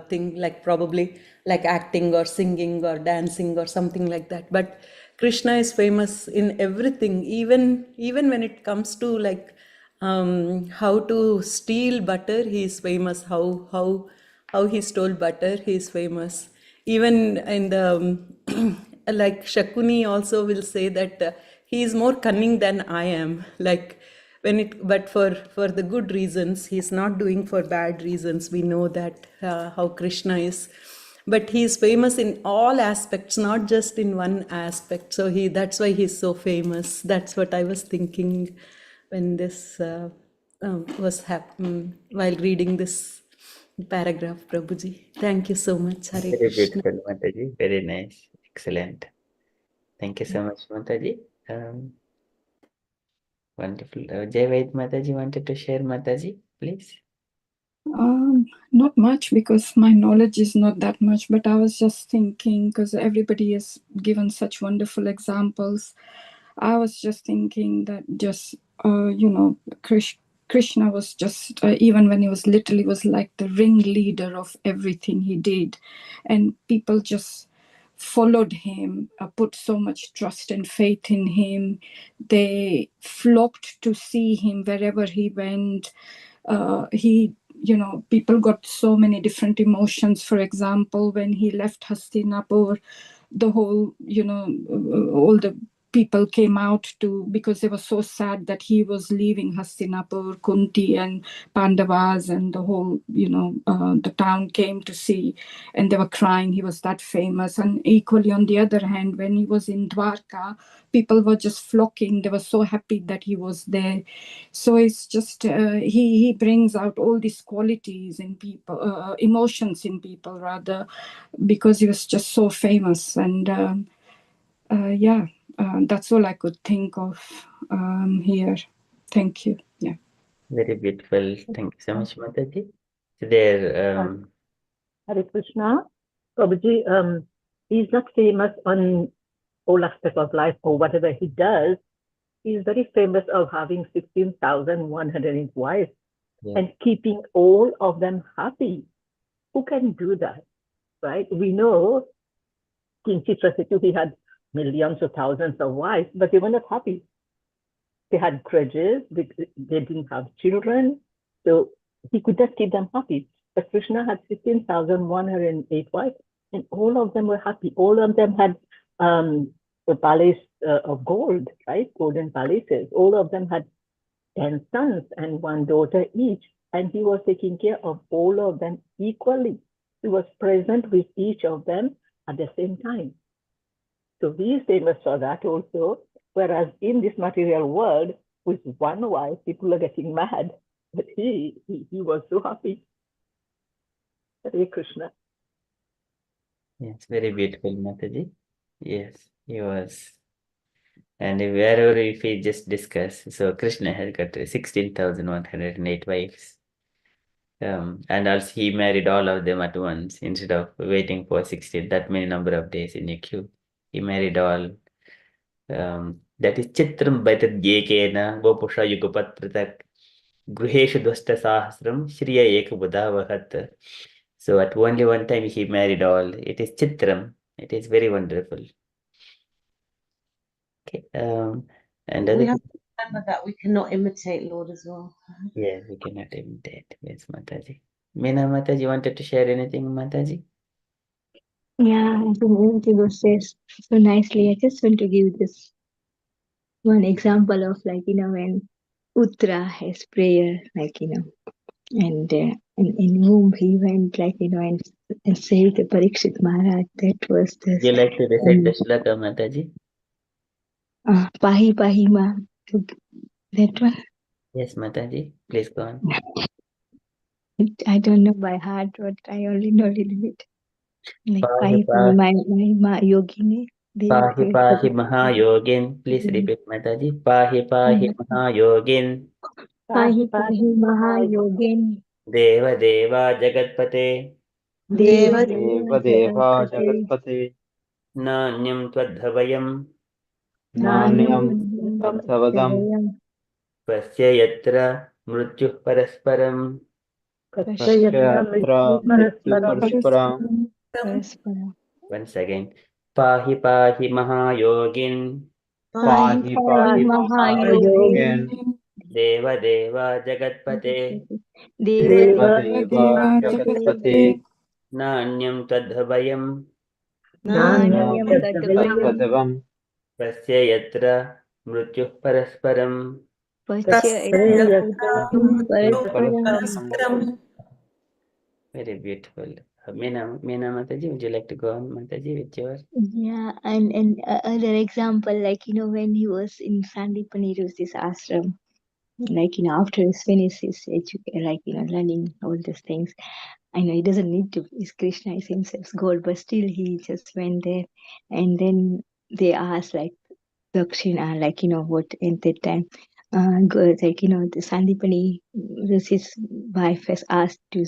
thing, like probably like acting or singing or dancing or something like that. But Krishna is famous in everything, even when it comes to like how to steal butter, he is famous. How he stole butter, he is famous. Even in the like Shakuni also will say that he is more cunning than I am. Like but for the good reasons, he is not doing for bad reasons. We know that how Krishna is, but he is famous in all aspects, not just in one aspect. So that's why he's so famous. That's what I was thinking when this was happening while reading this paragraph, Prabhuji. Thank you so much. Hare Very Krishna. beautiful, Mataji. Very nice. Excellent. Thank you so much, Mataji. Wonderful. Jayved Mataji wanted to share, Mataji, please. Not much, because my knowledge is not that much, but I was just thinking, because everybody has given such wonderful examples. I was just thinking that just, Krishna was just, even when he was little, he was like the ringleader of everything he did. And people just followed him, put so much trust and faith in him. They flocked to see him wherever he went. People got so many different emotions. For example, when he left Hastinapur, the whole, all the people came out because they were so sad that he was leaving Hastinapur, Kunti and Pandavas, and the whole, the town came to see, and they were crying. He was that famous. And equally, on the other hand, when he was in Dwarka, people were just flocking. They were so happy that he was there. So it's just, he brings out all these qualities in people, emotions in people rather, because he was just so famous. And that's all I could think of here. Thank you. Yeah. Very beautiful. Thank you so much, Mataji. So there, Hare Krishna. Prabhuji, he's not famous on all aspects of life or whatever he does. He's very famous of having 16,108 wives and keeping all of them happy. Who can do that, right? We know King Chitraketu, he had millions or thousands of wives, but they were not happy. They had grudges, they didn't have children, so he could not keep them happy. But Krishna had 16,108 wives, and all of them were happy. All of them had a palace of gold, right? Golden palaces. All of them had 10 sons and 1 daughter each, and he was taking care of all of them equally. He was present with each of them at the same time. So he is famous for that also. Whereas in this material world, with one wife, people are getting mad. But he was so happy. Hare Krishna. yes, very beautiful, Mataji. Yes, he was. And wherever if we just discuss, so Krishna has got 16,108 wives. And also he married all of them at once instead of waiting for 16, that many number of days in a queue. He married all. That is Chitram Baitat Yekena Vopusha Yugapatratak Gruheshu Dvasta Sahasram Shriya Ekabudavahat. So at only one time he married all. It is Chitram. It is very wonderful. Okay. And We other have to remember that we cannot imitate Lord as well. yes, we cannot imitate. Yes, Mataji. Meena Mataji wanted to share anything, Mataji? Yeah, I think everything was said so nicely. I just want to give this one example of when Uttara has prayer, and in whom he went, and saved the Parikshit Maharaj. That was this. You like to recite the shlaka, Mataji? Pahi Pahi Ma. That one. Yes, Mataji. Please go on. I don't know by heart, but I only know a little bit. Like Pahi Pahi Pahi Pahi Ma Yogini. Pahi Pahi Mahayogin. Please repeat, Mataji. Pahi Pahi Mahayogin. Pahi Pahi Mahayogin. Deva Deva Jagatpate. Deva Deva Deva Jagatpate Nanyam Twadhavayam. Nanyam Tadhavadam Pasya Yatra Mrityuh Parasparam. Pashyatra Mrityu Parasparam. Once again. Pahi Pahi Mahayogin. Pahi Pahi Mahayogin. Deva Deva Jagatpate. Deva Deva Jagatpate Nanyam Tadhavayam. Nanyam Tadhavavam Pasya Yatra Mrityuh Parasparam. Very beautiful. Meena Mataji, would you like to go on, Mataji, with your? Yeah, and other example, when he was in Sandipani, it was this ashram. After he finished his education, learning all these things. I know he doesn't need to. Is Krishna is himself God, but still he just went there, and then they asked Dakshina, what in that time. Good, the Sandipani, his wife has asked to,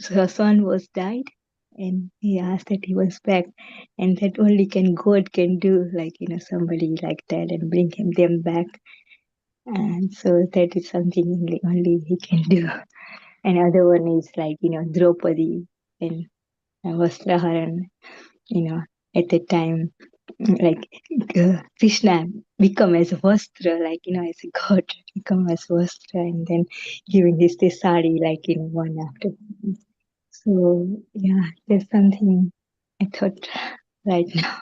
her son was died, and he asked that he was back, and that only God can do, somebody like that and bring them back, and so that is something only he can do. Another one is Draupadi and Vastraharan, at the time, Krishna become as Vastra, as a god, become as Vastra, and then giving this sari, one after. So, yeah, there's something I thought right now.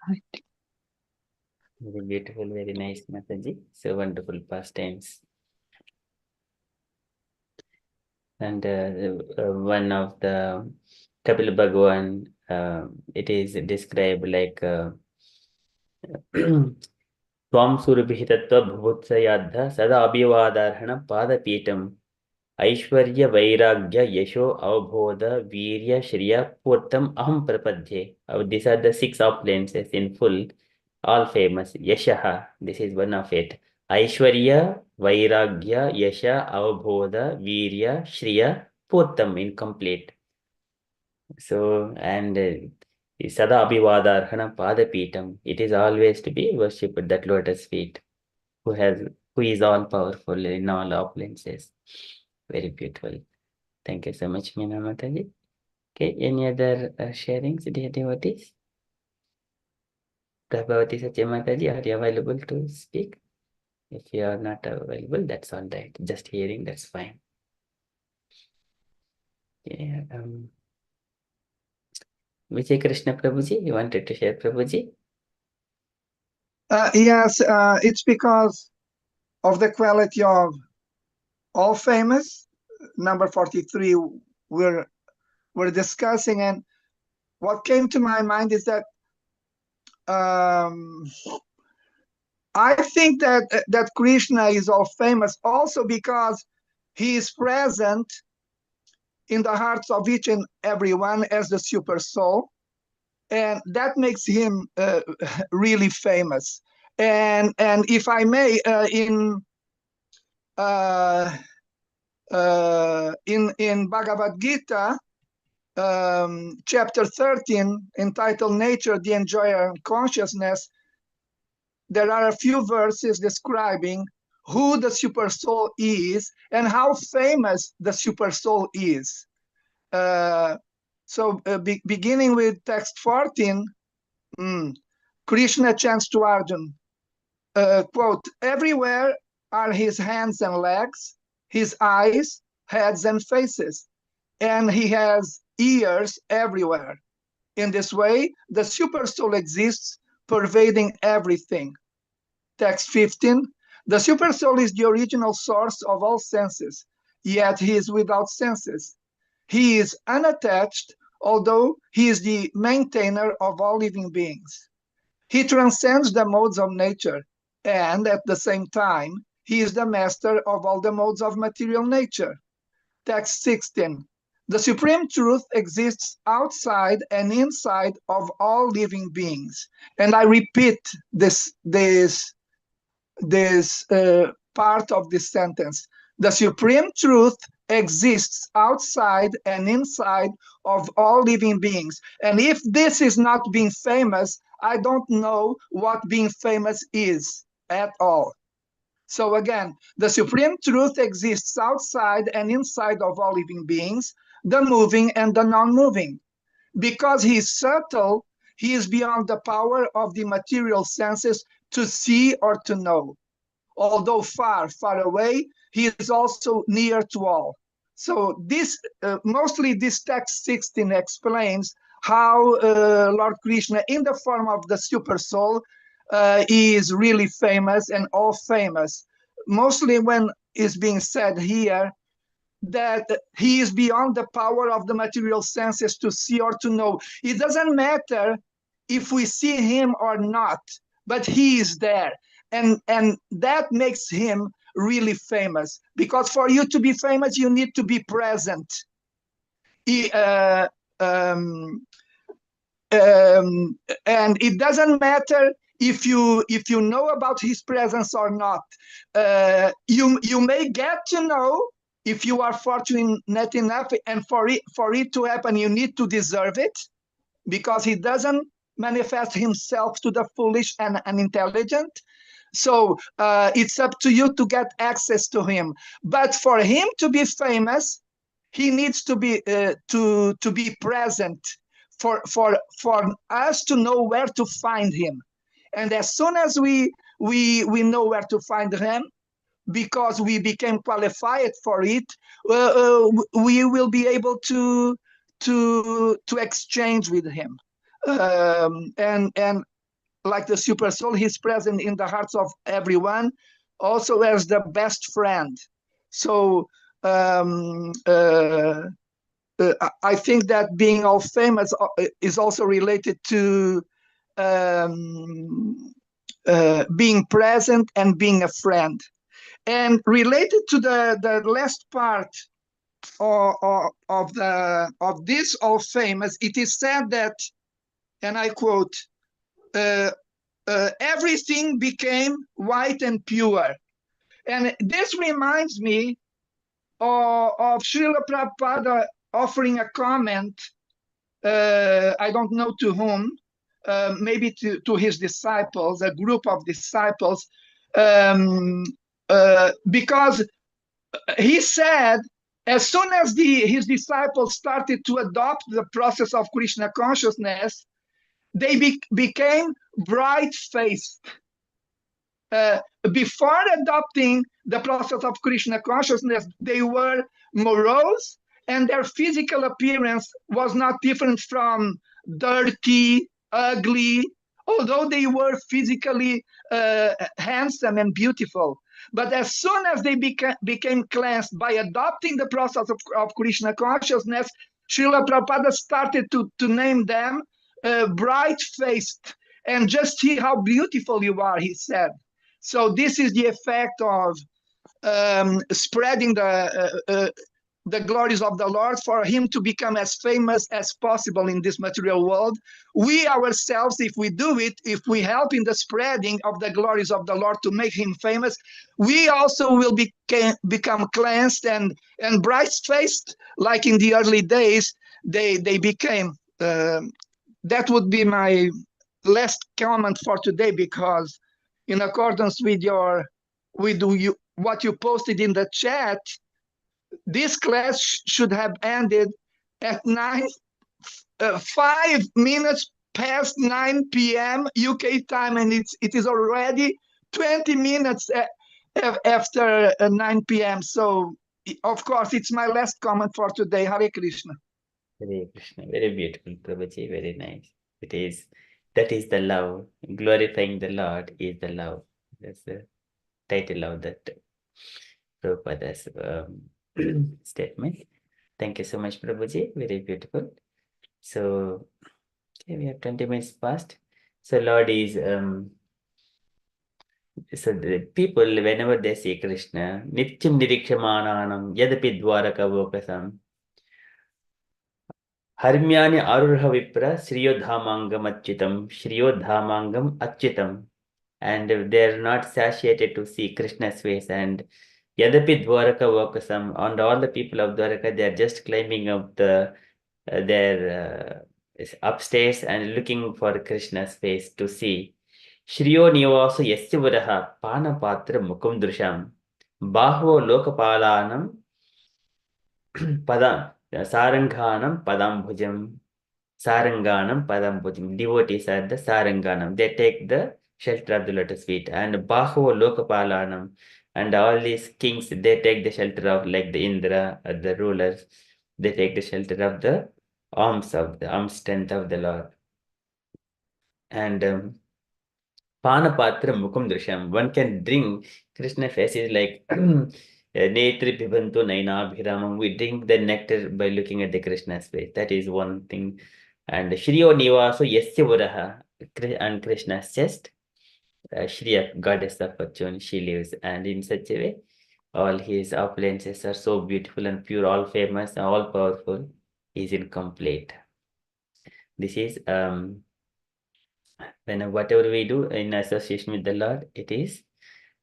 heart. Very beautiful, very nice, Mataji. So wonderful pastimes. And one of the Kapil Bhagwan, it is described like Swam Surabhitattva Bhutsayadha Sada Abhivadarhana Padapitam Aishwarya Vairagya Yasho Avbodha Virya Shriya Purtam Aham Prapadye. These are the 6 appliances in full, all famous. Yashaha, this is one of it. Aishwarya, Vairagya, Yasha, Avbodha, Virya, Shriya, Purtam, incomplete. So, and Sada Abhivadarhana Padapitam, it is always to be worshipped at that lotus feet, who is all powerful in all appliances. Very beautiful. Thank you so much, Meena Mataji. Okay, any other sharings, dear devotees? Prabhavati Satya Mataji, are you available to speak? If you are not available, that's all right. Just hearing, that's fine. Yeah, Vijay Krishna Prabhuji, you wanted to share, Prabhuji? Yes, it's because of the quality of all famous. Number 43 we're discussing, and what came to my mind is that I think that Krishna is all famous also because he is present in the hearts of each and everyone as the super soul, and that makes him really famous. And if I may, in Bhagavad Gita, chapter 13, entitled Nature, the Enjoyer, and Consciousness, there are a few verses describing who the super soul is and how famous the super soul is. Beginning with text 14, Krishna chants to Arjuna, quote, everywhere are his hands and legs, his eyes, heads and faces, and he has ears everywhere. In this way, the super soul exists, pervading everything. Text 15, the super soul is the original source of all senses, yet he is without senses. He is unattached, although he is the maintainer of all living beings. He transcends the modes of nature, and at the same time, he is the master of all the modes of material nature. Text 16. The supreme truth exists outside and inside of all living beings. And I repeat this part of this sentence. The supreme truth exists outside and inside of all living beings. And if this is not being famous, I don't know what being famous is at all. So again, the supreme truth exists outside and inside of all living beings, the moving and the non-moving. Because he is subtle, he is beyond the power of the material senses to see or to know. Although far, far away, he is also near to all. So this, mostly this text 16 explains how Lord Krishna, in the form of the super soul, is really famous and all famous. Mostly when is being said here that he is beyond the power of the material senses to see or to know. It doesn't matter if we see him or not, but he is there. And that makes him really famous, because for you to be famous, you need to be present. And it doesn't matter if you know about his presence or not. You may get to know if you are fortunate enough, and for it to happen, you need to deserve it, because he doesn't manifest himself to the foolish and unintelligent. So it's up to you to get access to him. But for him to be famous, he needs to be present for us to know where to find him. And as soon as we know where to find him, because we became qualified for it, we will be able to exchange with him. And like the super soul. He's present in the hearts of everyone, also as the best friend. So I think that being all famous is also related to being present and being a friend. And related to the last part of this all famous, it is said that, and I quote, everything became white and pure. And this reminds me of Srila Prabhupada offering a comment, I don't know to whom, maybe to his disciples, a group of disciples, because he said, as soon as his disciples started to adopt the process of Krishna consciousness, they became bright-faced. Before adopting the process of Krishna consciousness, they were morose, and their physical appearance was not different from dirty, ugly, although they were physically handsome and beautiful. But as soon as they became cleansed by adopting the process of Krishna consciousness, Srila Prabhupada started to name them bright-faced. And just see how beautiful you are, he said. So this is the effect of spreading the glories of the Lord for him to become as famous as possible in this material world. We ourselves, if we do it, if we help in the spreading of the glories of the Lord to make him famous, we also will become cleansed and bright-faced, like in the early days they became. That would be my last comment for today, because in accordance with what you posted in the chat, this class should have ended at 5 minutes past 9 p.m. UK time, and it is already 20 minutes after 9 p.m. So, of course, it's my last comment for today. Hare Krishna. Hare Krishna. Very beautiful, Prabhuji. Very nice. That is the love. Glorifying the Lord is the love. That's the title of that Prabhupada's statement. Thank you so much, Prabhuji. Very beautiful. So, okay, we have 20 minutes past. So, Lord is, so the people, whenever they see Krishna, Nityam Nirikshamananam Yadapi Dwaraka Vokasam Harmyani Arurha Vipra Shriyodhamangam Achyutam, and they're not satiated to see Krishna's face. And Yadapi Dwaraka Vokasam, and all the people of Dwaraka, they're just climbing up their upstairs and looking for Krishna's face to see. Shriyo Nivasu Yasyavaraha Panapatra Mukum Drusham Bahvo Lokapalanam Padam Saranganam Padambhujam. Saranganam Padambhujam. Devotees are the Saranganam. They take the shelter of the lotus feet. And Bahvo Lokapalanam. And all these kings, they take the shelter of, like the Indra, the rulers, they take the shelter of the arms strength of the Lord. And Panapatra Mukum Drusham. One can drink. Krishna face is like Netri Pibantu Naina Bhiramam. We drink the nectar by looking at the Krishna's face. That is one thing. And Shriyo Nivaso Yasyavaraha, and Krishna's chest. Shriya, goddess of fortune, she lives. And in such a way, all his opulences are so beautiful and pure, all famous, all powerful. He is incomplete. This is when whatever we do in association with the Lord, it is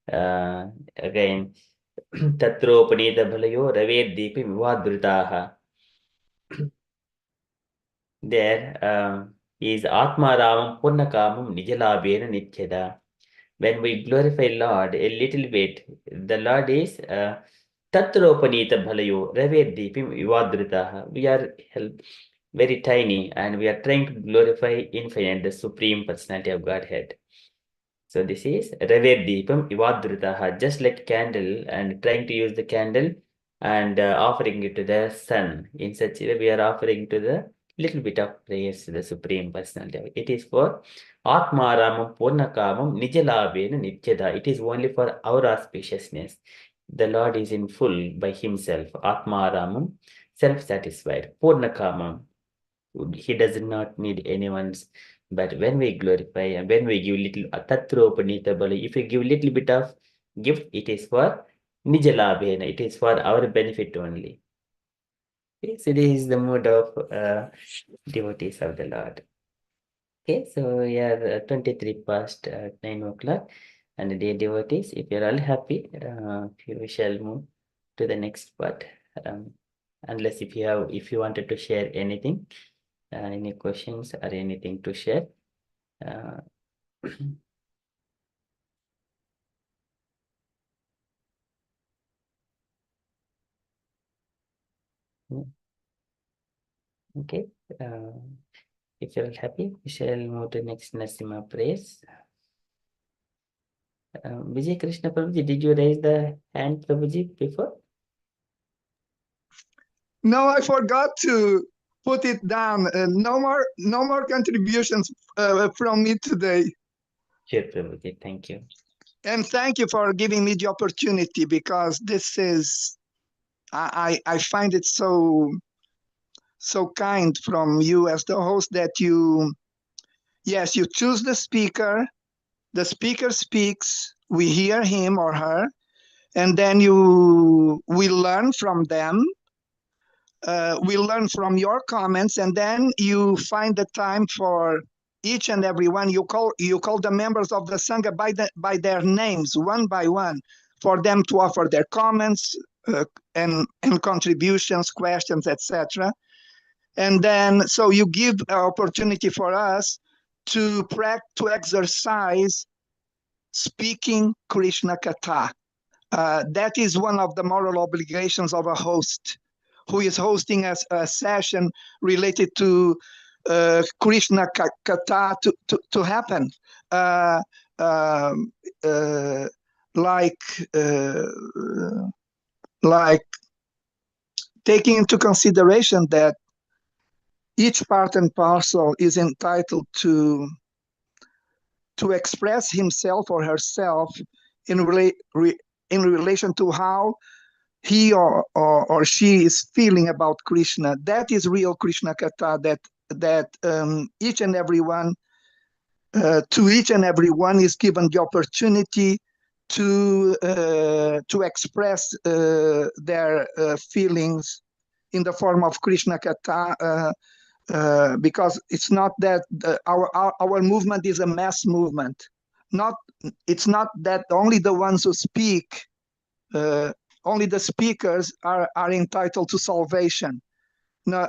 again Tatropanita Bhalayo Rave Deepi Vivadrutaha. There is Atma Ramam Purnakamam Nijalabhena Nityada. When we glorify Lord a little bit, the Lord is Tatropanita Bhalayo Rave Deepi Vivadrutaha. We are very tiny and we are trying to glorify infinite, the Supreme Personality of Godhead. So this is Rave Deepam Ivadritaha, just like candle, and trying to use the candle and offering it to the sun. In such a way, we are offering to the little bit of prayers to the Supreme Personality. It is for Atmaramam Purnakamam Nijalabena Nityada. It is only for our auspiciousness. The Lord is in full by himself. Atmaramam, self-satisfied. Purnakamam, he does not need anyone's. But when we glorify and when we give little Tatropanita Bali, if we give little bit of gift, it is for Nijalabena. It is for our benefit only. Yes, it is the mood of devotees of the Lord. Okay, so we are 23 past 9 o'clock. And dear devotees, if you're all happy, we shall move to the next part. Unless if you wanted to share anything, any questions or anything to share. Uh, okay, if you're all happy, we shall move to next Nasima prayers. Vijay Krishna Prabhuji, did you raise the hand, Prabhuji, before? No, I forgot to put it down. No more contributions from me today. Sure, Prabhuji, thank you. And thank you for giving me the opportunity, because this is, I find it so kind from you as the host that you choose the speaker speaks, we hear him or her, and then we learn from them. We learn from your comments, and then you find the time for each and every one. You call the members of the Sangha by their names, one by one, for them to offer their comments and contributions, questions, etc. And then, so you give an opportunity for us to exercise speaking Krishna Katha. That is one of the moral obligations of a host who is hosting a session related to Krishna Katha to happen. Like taking into consideration that each part and parcel is entitled to express himself or herself in relation to how he or she is feeling about Krishna. That is real Krishna Katha, that each and every one, to each and every one is given the opportunity to express their feelings in the form of Krishna Katha, because it's not that our movement is a mass movement. It's not that only the ones who speak, only the speakers are entitled to salvation. No,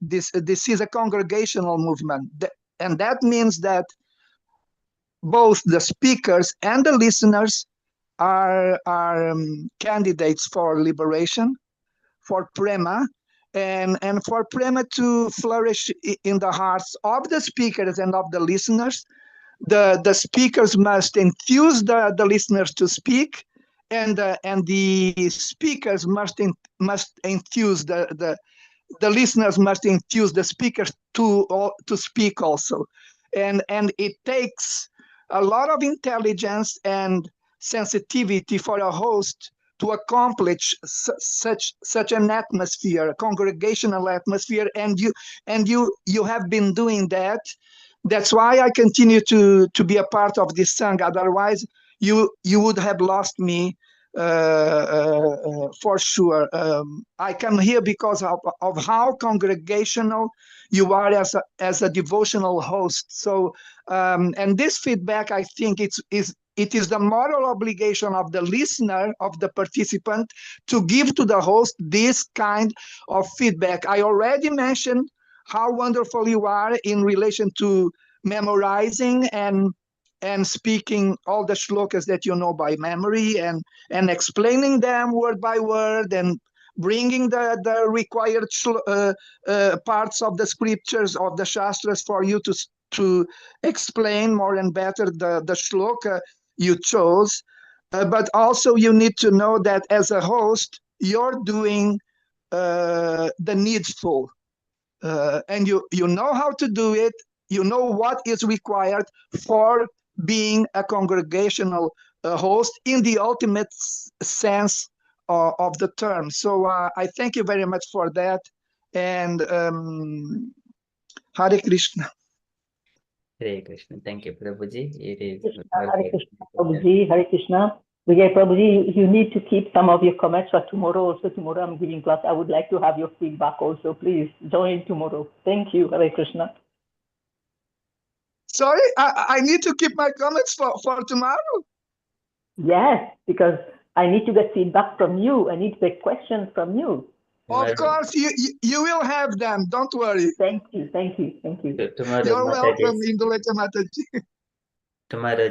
this is a congregational movement, and that means that both the speakers and the listeners are candidates for liberation, for prema, and for prema to flourish in the hearts of the speakers and of the listeners. The speakers must enthuse the listeners to speak, and the speakers must enthuse the listeners must enthuse the speakers to speak also. And it takes a lot of intelligence and sensitivity for a host to accomplish such an atmosphere, a congregational atmosphere, and you have been doing that. That's why I continue to be a part of this Sangha. Otherwise, you would have lost me for sure. I come here because of how congregational you are as a devotional host. So, and this feedback, I think it is the moral obligation of the listener, of the participant, to give to the host this kind of feedback. I already mentioned how wonderful you are in relation to memorizing and speaking all the shlokas that you know by memory, and explaining them word by word, and bringing the required parts of the scriptures, of the shastras, for you to explain more and better the shloka you chose. But also you need to know that as a host, you're doing the needful. and you know how to do it. You know what is required for being a congregational host in the ultimate sense of the term. So I thank you very much for that. And Hare Krishna. Hare Krishna. Thank you, Prabhuji. It is Hare Krishna, Prabhuji. Hare Krishna. Vijay Prabhuji, you need to keep some of your comments for tomorrow. Also, tomorrow I'm giving class. I would like to have your feedback also. Please join tomorrow. Thank you. Hare Krishna. Sorry, I need to keep my comments for tomorrow. Yes, because I need to get feedback from you. I need to get questions from you. Of course, you will have them. Don't worry. Thank you, thank you, thank you. Tomorrow, You're welcome, Indulekha Mataji. Tomorrow,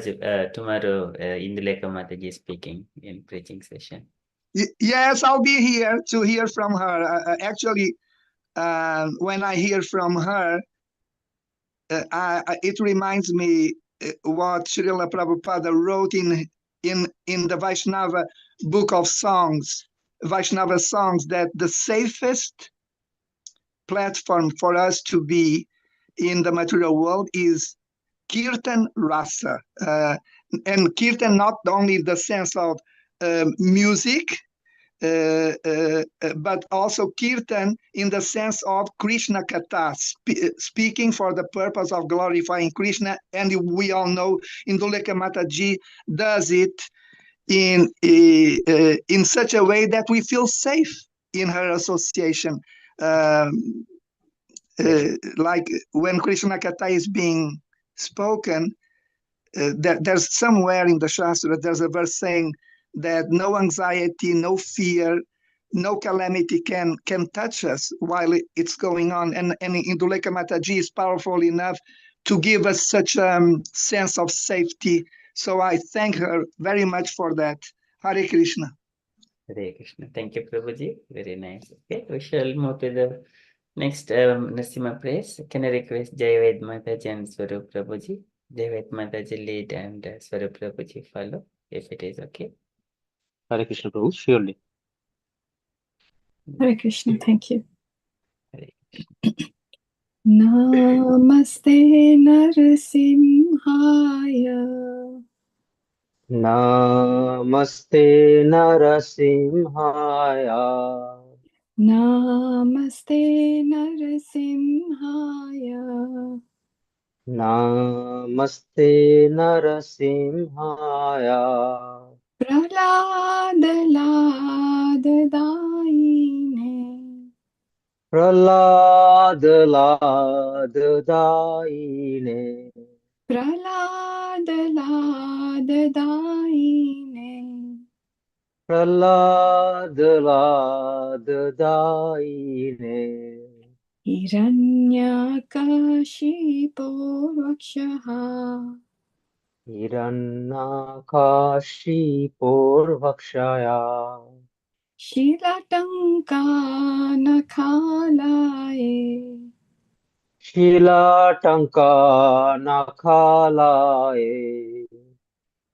Indulekha Mataji is speaking in preaching session. Yes, I'll be here to hear from her. Actually, when I hear from her, it reminds me what Srila Prabhupada wrote in the Vaishnava book of songs, Vaishnava songs, that the safest platform for us to be in the material world is Kirtan Rasa. And Kirtan, not only the sense of music, but also Kirtan in the sense of Krishna Katha, speaking for the purpose of glorifying Krishna. And we all know Indulekha Mataji does it in such a way that we feel safe in her association. Like when Krishna Katha is being spoken, there's somewhere in the Shastra, there's a verse saying that no anxiety, no fear, no calamity can touch us while it's going on. And Indulekha Mataji is powerful enough to give us such a sense of safety. So I thank her very much for that. Hare Krishna. Hare Krishna. Thank you, Prabhuji. Very nice. Okay, we shall move to the next Narasimha praise. Can I request Jayaved Mataji and Swarup Prabhuji? Jayaved Mataji lead and Swarup Prabhuji follow, if it is okay. Hare Krishna Prabhu, surely. Hare Krishna, thank you. Hare Krishna. Namaste Narasimhaya. Namaste Narasimhaya. Namaste Narasimhaya. Namaste Narasimhaya. Praladadaine. Praladadaine. Praladadaine. Praladadaine. Hiranyakashipo Rakshaha. Hiranyakashiporvakshaya. Shilatankanakalaye. Shilatankanakalaye.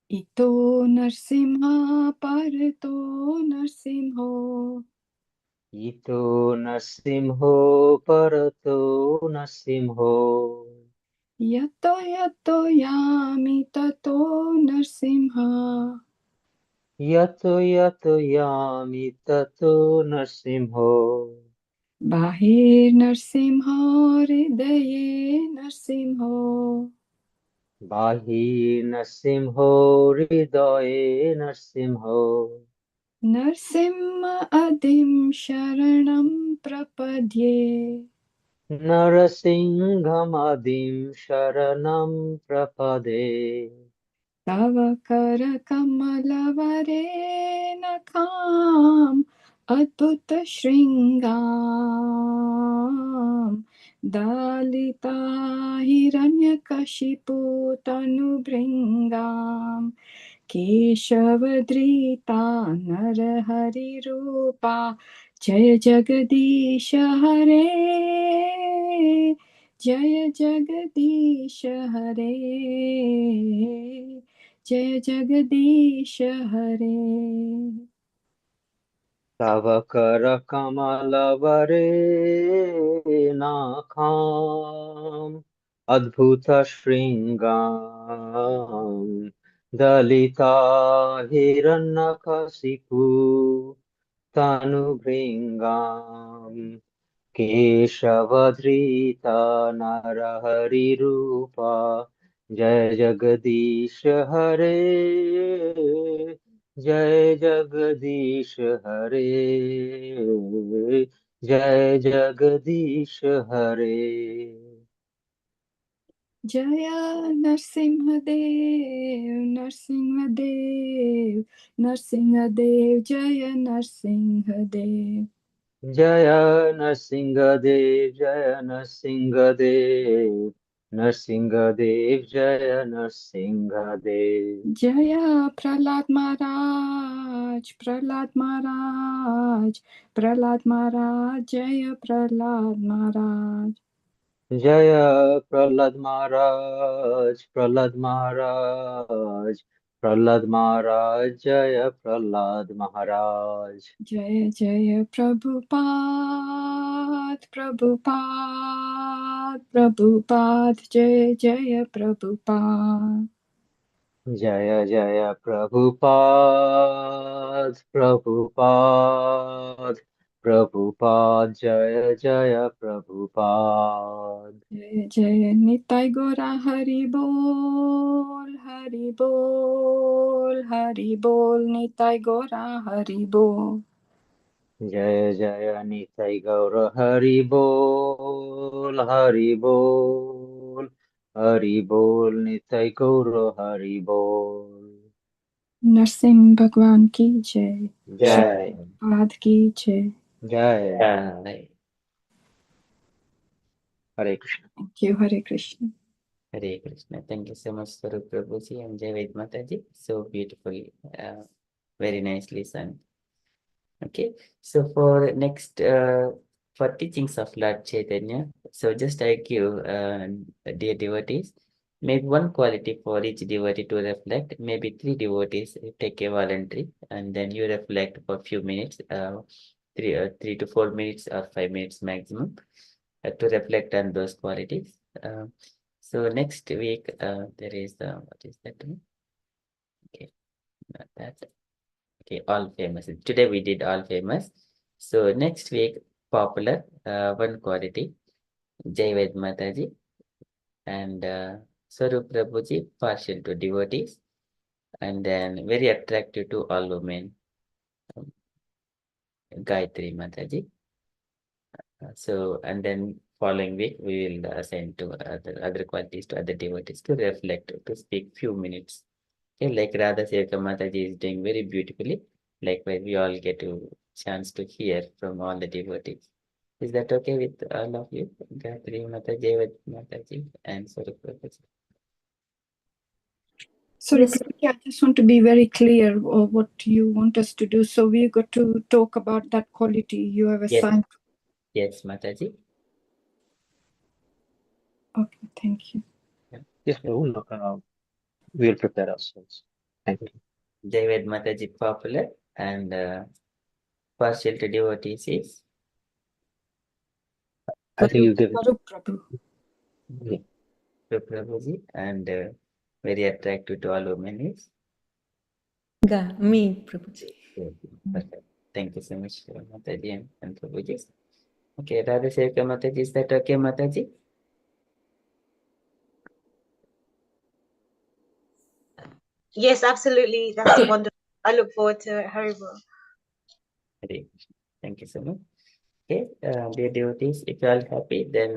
Ito Narsimha Parato Narsimho. Ito Nasimho Parato Nasimho. Yato yato yami tato Narsimha. Yato yato yami tato Nasimho. Bahir Narsimha Hridaye Narsimho. Bahi Nasimho Hridaye Nasimho. Narsimha Adim Sharanam Prapadye. Narasinghamadim Sharanam Prapade. Tava Kara Kamalavare Nakam Adbhuta Shringam Dalita Hiranyakashipu Tanubringam Keshavadrita Narahari Rupa Jaya Jagadisha Hare Jaya Jagadisha Hare Jaya Jagadisha Hare. तव कर कमलवरे नाखाम् अद्भुत शृङ्गाम् दलिता हिरण्यकशिपु तनुभृङ्गाम् केशवधृता नरहरिरूपा जय जगदीश हरे जय जगदीश हरे जय जगदीश हरे जय नरसिंहदेव नरसिंहदेव नरसिंहदेव जय नरसिंहदेव जय नरसिंहदेव जय नरसिंहदेव नरसिंहदेव जय नरसिंहदेव जय प्रहलाद महाराज प्रहलाद महाराज प्रहलाद महाराज जय प्रहलाद महाराज जय प्रहलाद महाराज प्रहलाद महाराज प्रहलाद महाराज जय प्रहलाद महाराज जय जय प्रभुपाद प्रभुपाद प्रभुपाद जय जय प्रभुपाद जय जय प्रभुपाद प्रभुपाद प्रभुपाद जय जय प्रभुपाद जय जय निताय गौरा हरि बोल हरि बोल हरि बोल निताय गौरा हरि बोल जय जय निताय गौर हरि बोल हरि बोल हरि बोल निताय गौर हरि बोल नरसिंह भगवान की जय जय पाद की जय जय Jai. Hare Krishna thank you Hare Krishna Hare Krishna. Thank you so much, Swarup Prabhuji and Jai Mataji. So beautifully, very nicely sung. Okay, so for next, for teachings of Lord Chaitanya, so just I give, dear devotees, maybe one quality for each devotee to reflect. Maybe three devotees take a voluntary, and then you reflect for a few minutes, 3 to 4 minutes or 5 minutes maximum, to reflect on those qualities. So next week, there is what is that one? Okay, not that. Okay, all famous. Today we did all famous. So next week, popular, one quality, Jai Ved Mataji and Swarup Prabhuji, partial to devotees, and then very attractive to all women, um, Gayatri Mataji. So, and then following week, we will assign to other qualities to other devotees to reflect, to speak few minutes. Okay, like Radha Sevaka Mataji is doing very beautifully. Likewise, we all get a chance to hear from all the devotees. Is that okay with all of you? Gayatri Mataji, Jayavad Mataji, and Swarup Prabhuji. Sorry, Yes. Prabhuji, I just want to be very clear of what you want us to do. So we got to talk about that quality you have Yes, assigned. yes, Mataji. Okay, thank you. yes we'll prepare ourselves thank you Jayavad Mataji popular and partial to devotees is I think you give it Swarup Prabhu. yeah. Swarup Prabhuji and very attractive to all women is Me, Prabhuji. perfect. Thank you so much, Mataji and Prabhuji. Okay, Radha Sevaka Mataji, is that okay, Mataji? Yes, absolutely. That's wonderful. I look forward to it. Haribo. Hare Krishna. Thank you so much. Okay, dear devotees, if you are all happy, then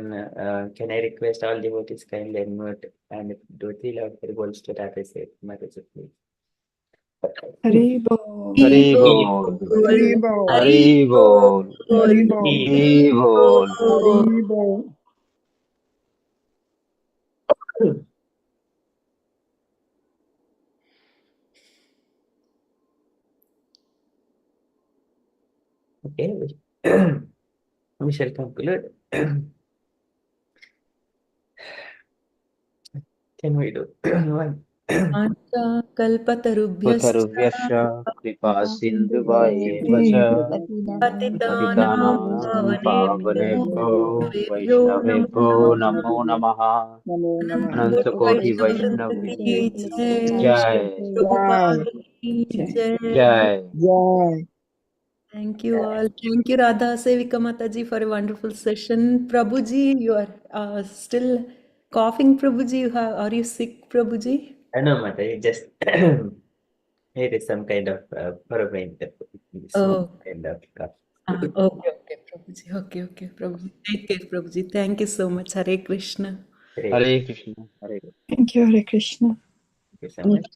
can I request all devotees kindly unmute and do three loud Haribols to Radha Sevaka Mataji, please. Haribo. Hari Haribo. bol Haribo, Hari bol Haribo, Hari bol Haribo. Okay, we shall conclude. Can we do one कल्पतरुभ्यश्च पृथरुभ्यश्च कृपा सिन्धुभयेव च पतितानां पतितानां पावनेभ्यो पावनेभ्यो वैष्णवेभ्यो नमो वैष्णवेभ्यो नमः। नमो नमः। अनंत अनंतकोटि कोटि वैष्णव वैष्णव वृंद की जय, जय प्रभुपाद की Jai. जय। जय। Jai. Thank you all. Thank you, Radha Sevika Mataji, for a wonderful session. Prabhuji, you are still coughing, Prabhuji. Are you sick, Prabhuji? I know, Mataji, just it is some kind of problem, small Oh, kind of cough. okay, Prabhuji. Okay, Prabhuji. Take care, Prabhuji. Thank you so much. Hare Krishna. Great. Hare Krishna. Hare Krishna. Thank you, Hare Krishna. Thank you so much.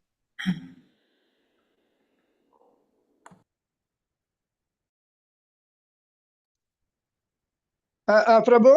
Prabhu,